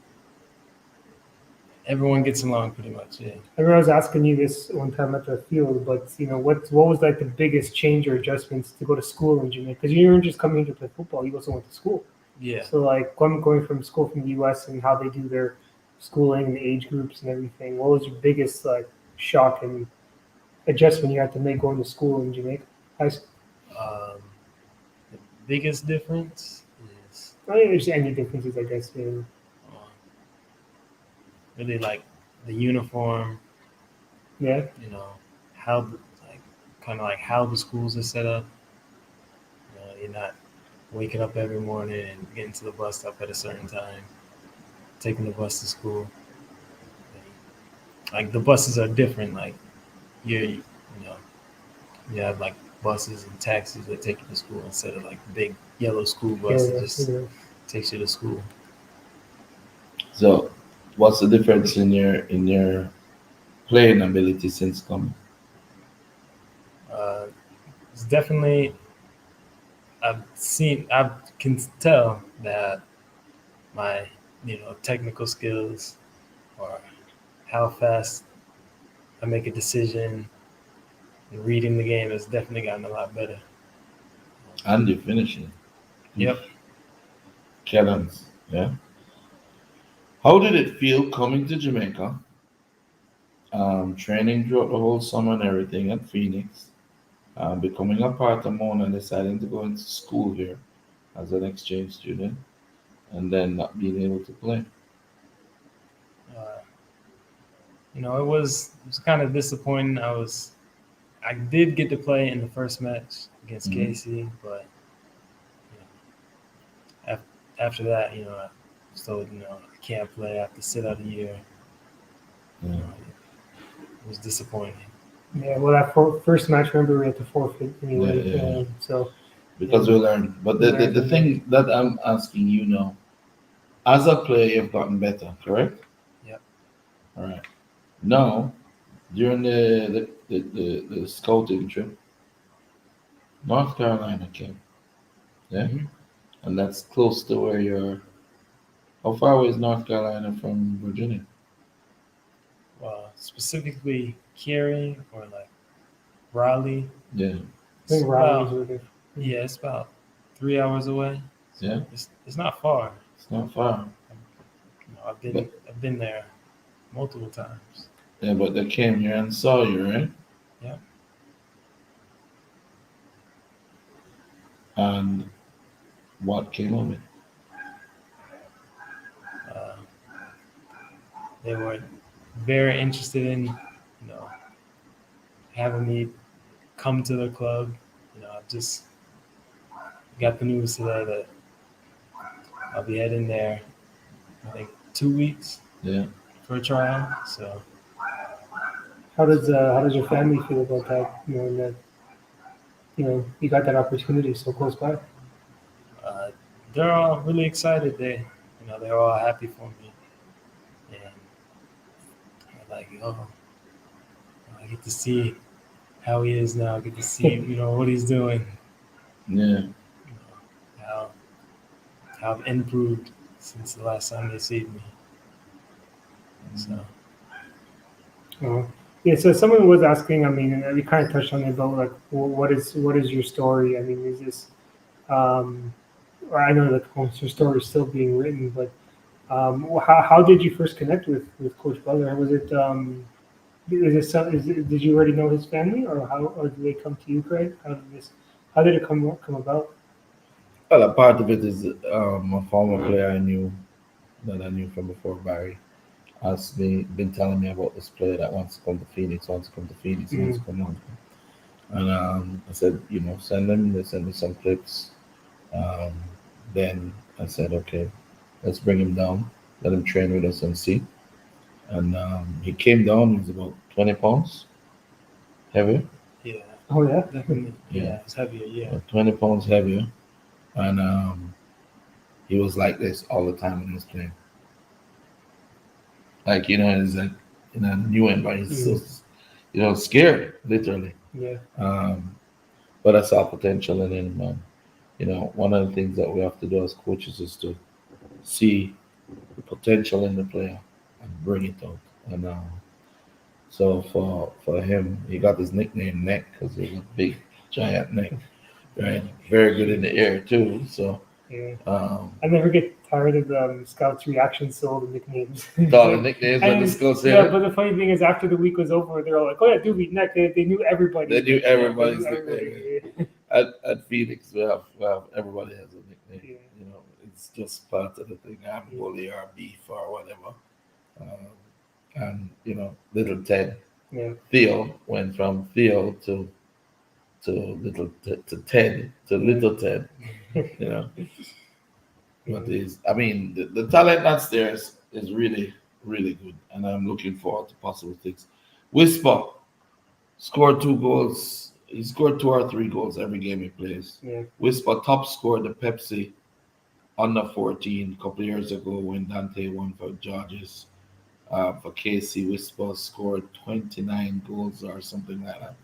everyone gets along pretty much. Yeah. I remember I was asking you this one time at the field, but what was like the biggest change or adjustments to go to school in Jamaica? Because you weren't just coming here to play football; you also went to school. Yeah. So like going from school from the U.S. and how they do their schooling, the age groups and everything. What was your biggest like shock and adjustment you had to make going to school in Jamaica? High school? Um, the biggest difference is I mean, there's any differences, I guess. uh, really like the uniform. Yeah. How like kind of like how the schools are set up. You're not waking up every morning and getting to the bus stop at a certain time, taking the bus to school. Like the buses are different. Like you know, you have like buses and taxis that take you to school instead of like the big yellow school Yeah. bus that Yeah. just takes you to school. So what's the difference in your playing ability since coming? Uh, it's definitely I can tell that my technical skills or how fast I make a decision and reading the game has definitely gotten a lot better. And you're finishing. Yep. Cannons. Yeah. How did it feel coming to Jamaica? Training throughout the whole summer and everything at Phoenix. Becoming a part of Mona and deciding to go into school here as an exchange student, and then not being able to play. Uh, it was kind of disappointing. I did get to play in the first match against Mhm. Casey, but after that, I was told, I can't play. I have to sit out a year. Yeah. It was disappointing. Yeah, well, that first match, remember, we had to forfeit anyway. Yeah. So, Because we learned. But We the learned and thing that I'm asking you now, as a player, you've gotten better, correct? Yep. All right. Now, during the scouting trip, North Carolina came, yeah, Mhm. and that's close to where you're. How far away is North Carolina from Virginia? Specifically Cary or like Raleigh, Yeah, I it's think Raleigh's about were there. yeah, it's about 3 hours away. So yeah, it's not far. it's not far. But I've been there multiple times. yeah, but they came here and saw you, right? Yeah. And what came of it? Uh, they were very interested in, having me come to the club. I just got the news today that I'll be heading there, I think 2 weeks Yeah. for a trial. So How does your family feel about that? And that you got that opportunity so close by. uh, they're all really excited. They're all happy for me. And they're like, oh, I get to see how he is now. I get to see, what he's doing. Yeah. You know, how I've improved since the last time they see me. So Yeah, so someone was asking. I mean, and we kind of touched on it, but like, what is your story? I mean, is this, or I know that your story is still being written, but how did you first connect with Coach Butler? Was it did you already know his family, or did they come to you, Craig? How did it come about? Well, a part of it is a former player that I knew from before, Barry. Has been telling me about this player that wants to come to Phoenix, wants to come to Phoenix, wants Mm, to come on. And I said, send them. They sent me some clips. Um, then I said, okay, let's bring him down, let him train with us and see. And he came down. He was about 20 pounds heavier. yeah, oh yeah. definitely. Yeah, Yeah, it's heavier. Yeah. 20 pounds heavier. And he was like this all the time when he was playing. Like, he's like in a new environment. He's so, Mm, scared, literally. yeah. Um, but I saw potential in him. One of the things that we have to do as coaches is to see the potential in the player and bring it out. And so for him, he got his nickname Neck because he was a big, giant neck, right? Very good in the air too. So Yeah. um, I never get tired of the scouts' reactions to all the nicknames. all the nicknames when the school Yeah, said but the funny thing is, after the week was over, they're all like, "Oh yeah, Doobie Neck." They knew everybody. they knew They everybody's knew nickname. everybody. At Phoenix, well, everybody has a nickname. Yeah. It's just part of the thing. I'm Yeah. bully or beef or whatever. Um, and little Ted, Yeah. Theo went from Theo to little to Ted to little Ted. You know, Yeah. but I mean, the talent that's there is really really good, and I'm looking forward to possible things. Whisper scored 2 goals. He scored 2 or 3 goals every game he plays. Yeah. Whisper top scored the Pepsi under 14 a couple of years ago when Dante won for Georges. For KC, Whisper scored 29 goals or something like that.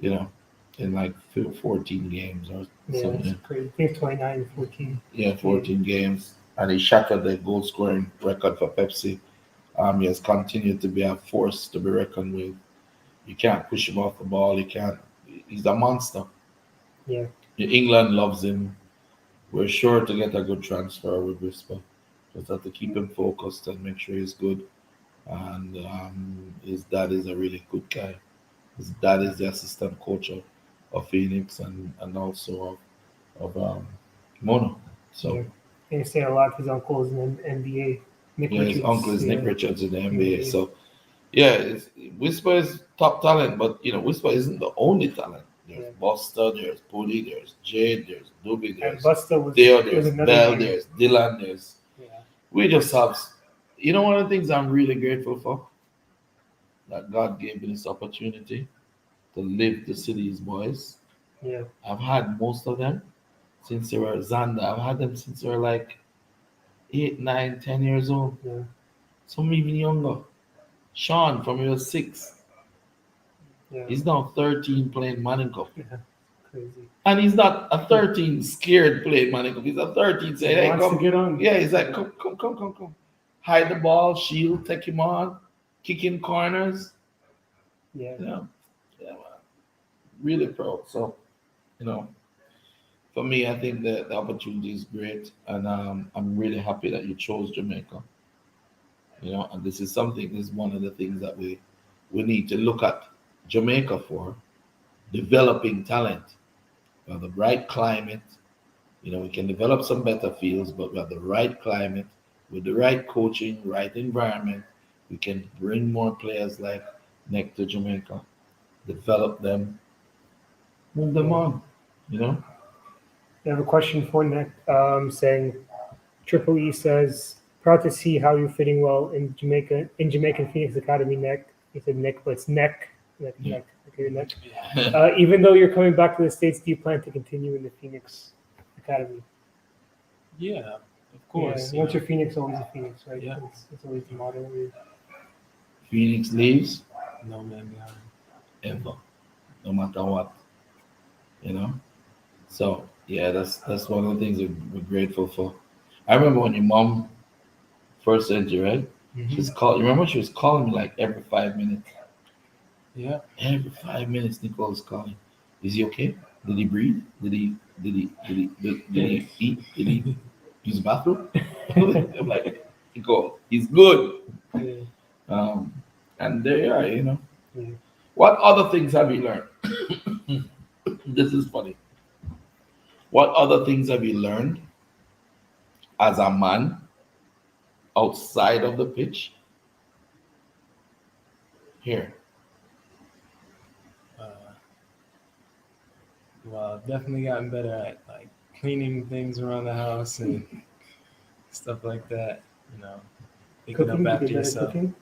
You know, in like 14 games or Yeah, that's something. crazy. I think it's 29, 14. Yeah, 14 games. And he shattered the goal scoring record for Pepsi. He has continued to be a force to be reckoned with. You can't push him off the ball. You can't. He's a monster. Yeah. England loves him. We're sure to get a good transfer with Whisper. Just have to keep him focused and make sure he's good. And his dad is a really good guy. His dad is the assistant coach of Phoenix and also of Mono. So Yeah. They say a lot. His uncle is in the NBA. Nick yeah, his uncle Richards. is Nick Yeah. Richards in the NBA. Yeah. So yeah, Whisper is top talent, but Whisper isn't the only talent. There's Yeah. Buster, there's Pudi, there's Jade, there's Doobie, And there's Busta was Theo, was there's another Bell, name. there's Dylan, there's Yeah. we just have one of the things I'm really grateful for that God gave me this opportunity to live to see these boys. Yeah. I've had most of them since they were Xander. I've had them since they were like 8, 9, 10 years old. Yeah. Some even younger. Sean from he was 6. Yeah. He's now 13 playing Manning Cup. Yeah. Crazy. And he's not a 13 scared playing Manning Cup. He's a 13 saying, He hey, wants come. to get on. Yeah, he's like, come. Hide the ball, shield, take him on, kick in corners. Yeah. Yeah, man. Really proud. So, for me, I think that the opportunity is great, and I'm really happy that you chose Jamaica. And this is one of the things that we need to look at Jamaica for, developing talent. We have the right climate. We can develop some better fields, but we have the right climate, with the right coaching, right environment. We can bring more players like Nick to Jamaica, develop them, move them on. I have a question for Nick, saying, Triple E says, proud to see how you're fitting well in Jamaican Phoenix Academy, Nick. He said Nick, but it's Neck. Neck. Okay, Nick. Even though you're coming back to the States, do you plan to continue in the Phoenix Academy? Yeah, of course. Yeah. Once you're Phoenix, always a Phoenix, right? Yeah. It's always the motto. Phoenix leaves No man behind. ever, no matter what. So yeah, that's one of the things we're grateful for. I remember when your mom first sent you, right? Mhm. She was calling me like every 5 minutes. Yeah. Every 5 minutes, Nicole was calling. Is he okay? Did he breathe? Did he eat? Did he use the bathroom? I'm like, Nicole, he's good. Yeah. And there you are, Yeah. What other things have you learned? This is funny. What other things have you learned as a man outside of the pitch? Here. Well, I've definitely gotten better at like cleaning things around the house and stuff like that. Picking up after yourself. Cooking?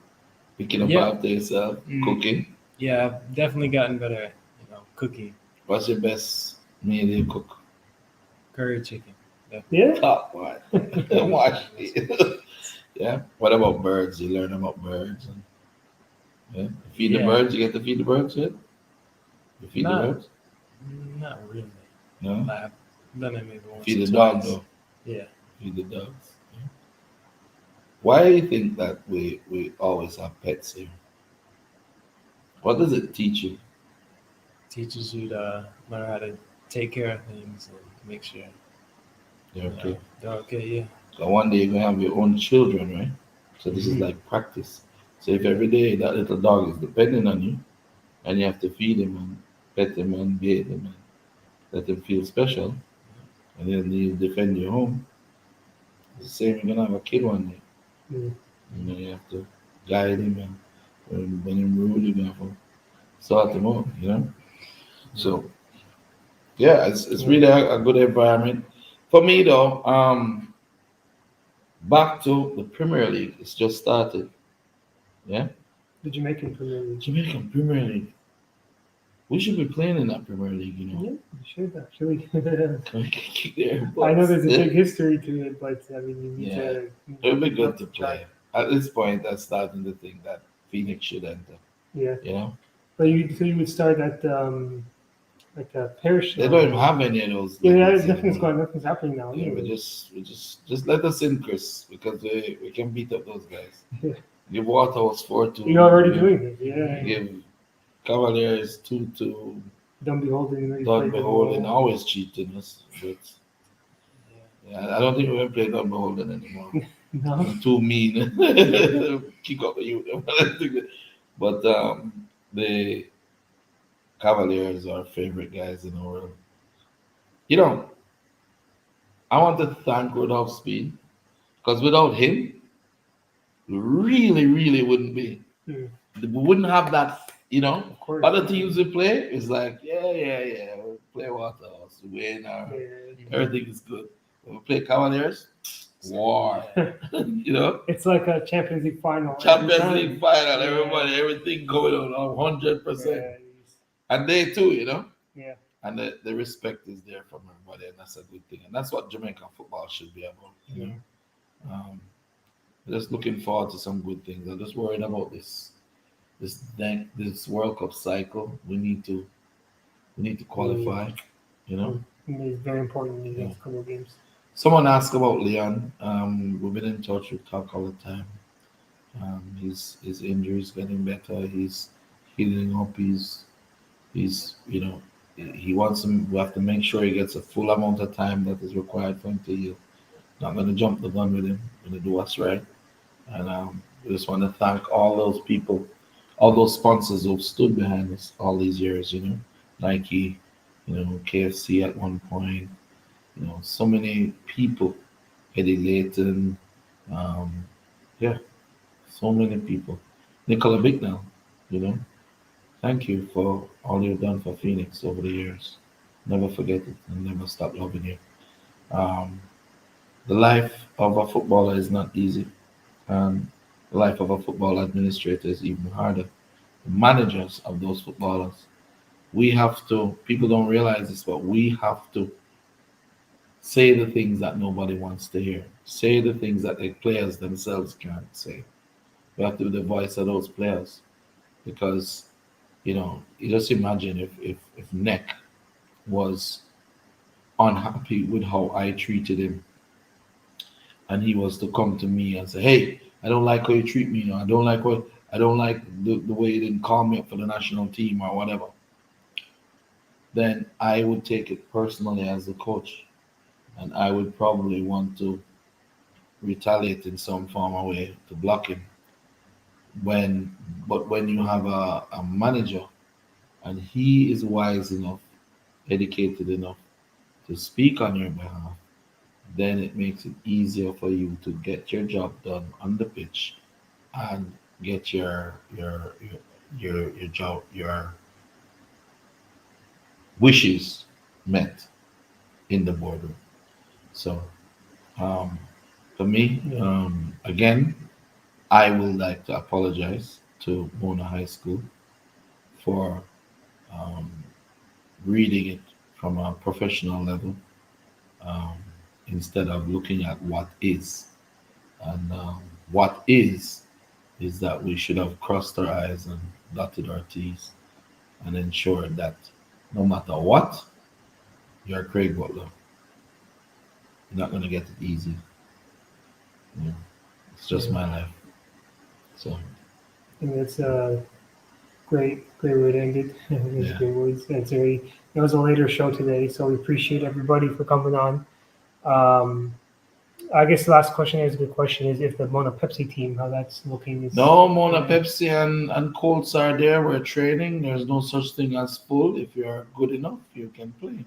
Picking up Yeah. after yourself, cooking. Yeah, I've definitely gotten better at cooking. What's your best meal you cook? Curry chicken. Yeah. Top one. Watch it. Yeah. What about birds? You learn about birds. Yeah. Feed the Yeah. birds. You get to feed the birds yet? You feed the Nah. birds? Not really. No. I've done it maybe once. Feed or the dog twice. though. Yeah. Feed the dogs. Yeah. Why do you think that we always have pets here? What does it teach you? Teaches you to learn how to take care of things and make sure They're okay. they're okay. Yeah. So one day you're gonna have your own children, right? So this is like practice. So if every day that little dog is depending on you, and you have to feed him and pet him and bathe him and let him feel special, and then you defend your home. It's the same. You're gonna have a kid one day. Yeah. You have to guide him, and when he's rude, you're gonna have to sort him out. So yeah, it's really a good environment. For me though, back to the Premier League. It's just started. Yeah. The Jamaican Premier League. Jamaican Premier League. We should be playing in that Premier League, Yeah, you should actually. Kick their butts. I know there's a big history to it, but I mean, you need to. It would be good to play. At this point, I'm starting to think that Phoenix should enter. Yeah. But you would start at like a parish. They don't even have any of those. Yeah, nothing's happening now. Yeah, we just let us in, Chris, because we can beat up those guys. Yeah. Give Waterhouse 4-2. You're already doing it. Yeah. Give Cavaliers 2-2. Don't be holding. Don't Beholden always cheating us, but I don't think we're gonna play Don't Beholden anymore. No. Too mean. Kick out the youth. But the Cavaliers are favorite guys in the world. I want to thank Rudolph Speed, because without him, we really wouldn't be. We wouldn't have that. Of course. Other teams we play is like, we play Waterhouse, we win, everything is good. When we play Cavaliers, war. It's like a Champions League final. Champions League final, everything going on 100%. And they too, you know. Yeah. And the respect is there from everybody, and that's a good thing. And that's what Jamaican football should be about, you know. Um, just looking forward to some good things. I'm just worried about this World Cup cycle. We need to qualify, you know. It's very important in the Yeah. next couple of games. Someone asked about Leon. We've been in touch. We talk all the time. His injury is getting better. He's healing up. He's he wants him. We have to make sure he gets a full amount of time that is required for him to heal. Not going to jump the gun with him. Going to do what's right. And we just want to thank all those people, all those sponsors who've stood behind us all these years. You know, Nike, KFC at one point. So many people. Eddie Layton. Um, yeah, so many people. Nicola Bicknell. You know, thank you for all you've done for Phoenix over the years. Never forget it and never stop loving you. Um, the life of a footballer is not easy. The life of a football administrator is even harder. The managers of those footballers, we have to, people don't realize this, but we have to say the things that nobody wants to hear. Say the things that the players themselves can't say. We have to be the voice of those players because, you just imagine if Neck was unhappy with how I treated him and he was to come to me and say, "Hey, I don't like how you treat me. I don't like the way you didn't call me up for the national team or whatever." Then I would take it personally as a coach, and I would probably want to retaliate in some form or way to block him. But when you have a manager and he is wise enough, educated enough to speak on your behalf, then it makes it easier for you to get your job done on the pitch and get your job, your wishes met in the boardroom. So um, for me, again, I would like to apologize to Mona High School for um, reading it from a professional level um, instead of looking at what is. And what is that we should have crossed our eyes and dotted our T's and ensured that no matter what, you're Craig Butler. You're not going to get it easy. It's just my life. So, And it's a great way to end it. Those Yeah. great words. It was a later show today, so we appreciate everybody for coming on. Um, I guess the last question is a good question is if the Mona Pepsi team, how that's looking. Is, no, Mona Pepsi and Colts are there. We're training. There's no such thing as full. If you're good enough, you can play.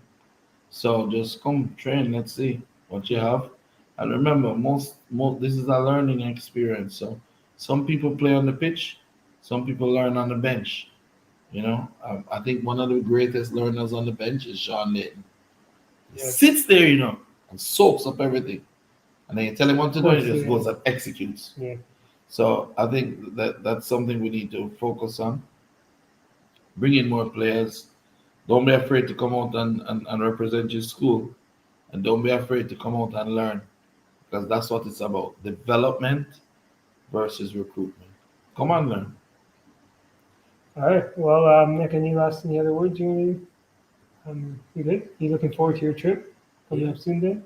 So just come train. Let's see what you have. And remember, most this is a learning experience. So some people play on the pitch, some people learn on the bench. I think one of the greatest learners on the bench is Sean Layton. He Yeah. sits there, and soaks up everything. And then you tell him what to do, and he just Yeah. goes and executes. Yeah. So I think that's something we need to focus on. Bring in more players. Don't be afraid to come out and represent your school. And don't be afraid to come out and learn. Because that's what it's about. Development versus recruitment. Come on, learn. All right. Well, Nick, any other words you want to? You good? You looking forward to your trip coming up soon, then?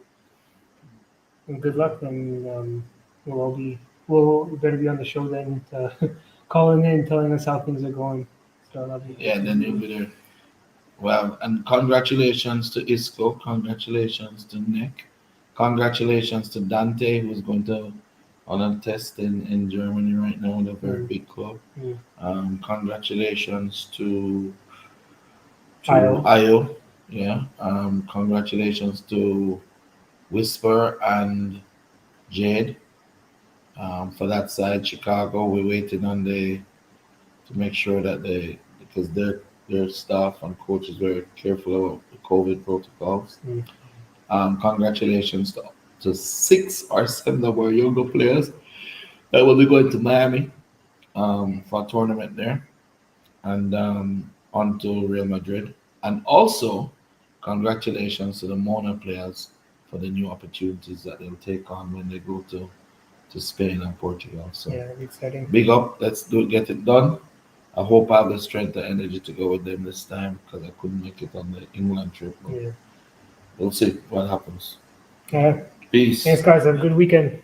And good luck. And we'll better be on the show then, calling in, telling us how things are going. So that'll be Yeah, and then you'll be there. Well, and congratulations to Isco. Congratulations to Nick. Congratulations to Dante, who's going to on a test in Germany right now with a very big club. Congratulations to Ayo. Yeah. Congratulations to Whisper and Jade. For that side, Chicago, we're waiting on to make sure that because their staff and coach is very careful about the COVID protocols. Congratulations to 6 or 7 of our younger players that will be going to Miami for a tournament there. And on to Real Madrid. And also, congratulations to the Mona players for the new opportunities that they'll take on when they go to Spain and Portugal. So Yeah, exciting. big up. Let's get it done. I hope I have the strength and energy to go with them this time because I couldn't make it on the England trip. But Yeah. we'll see what happens. All right. Peace. Thanks, guys. Have a good weekend.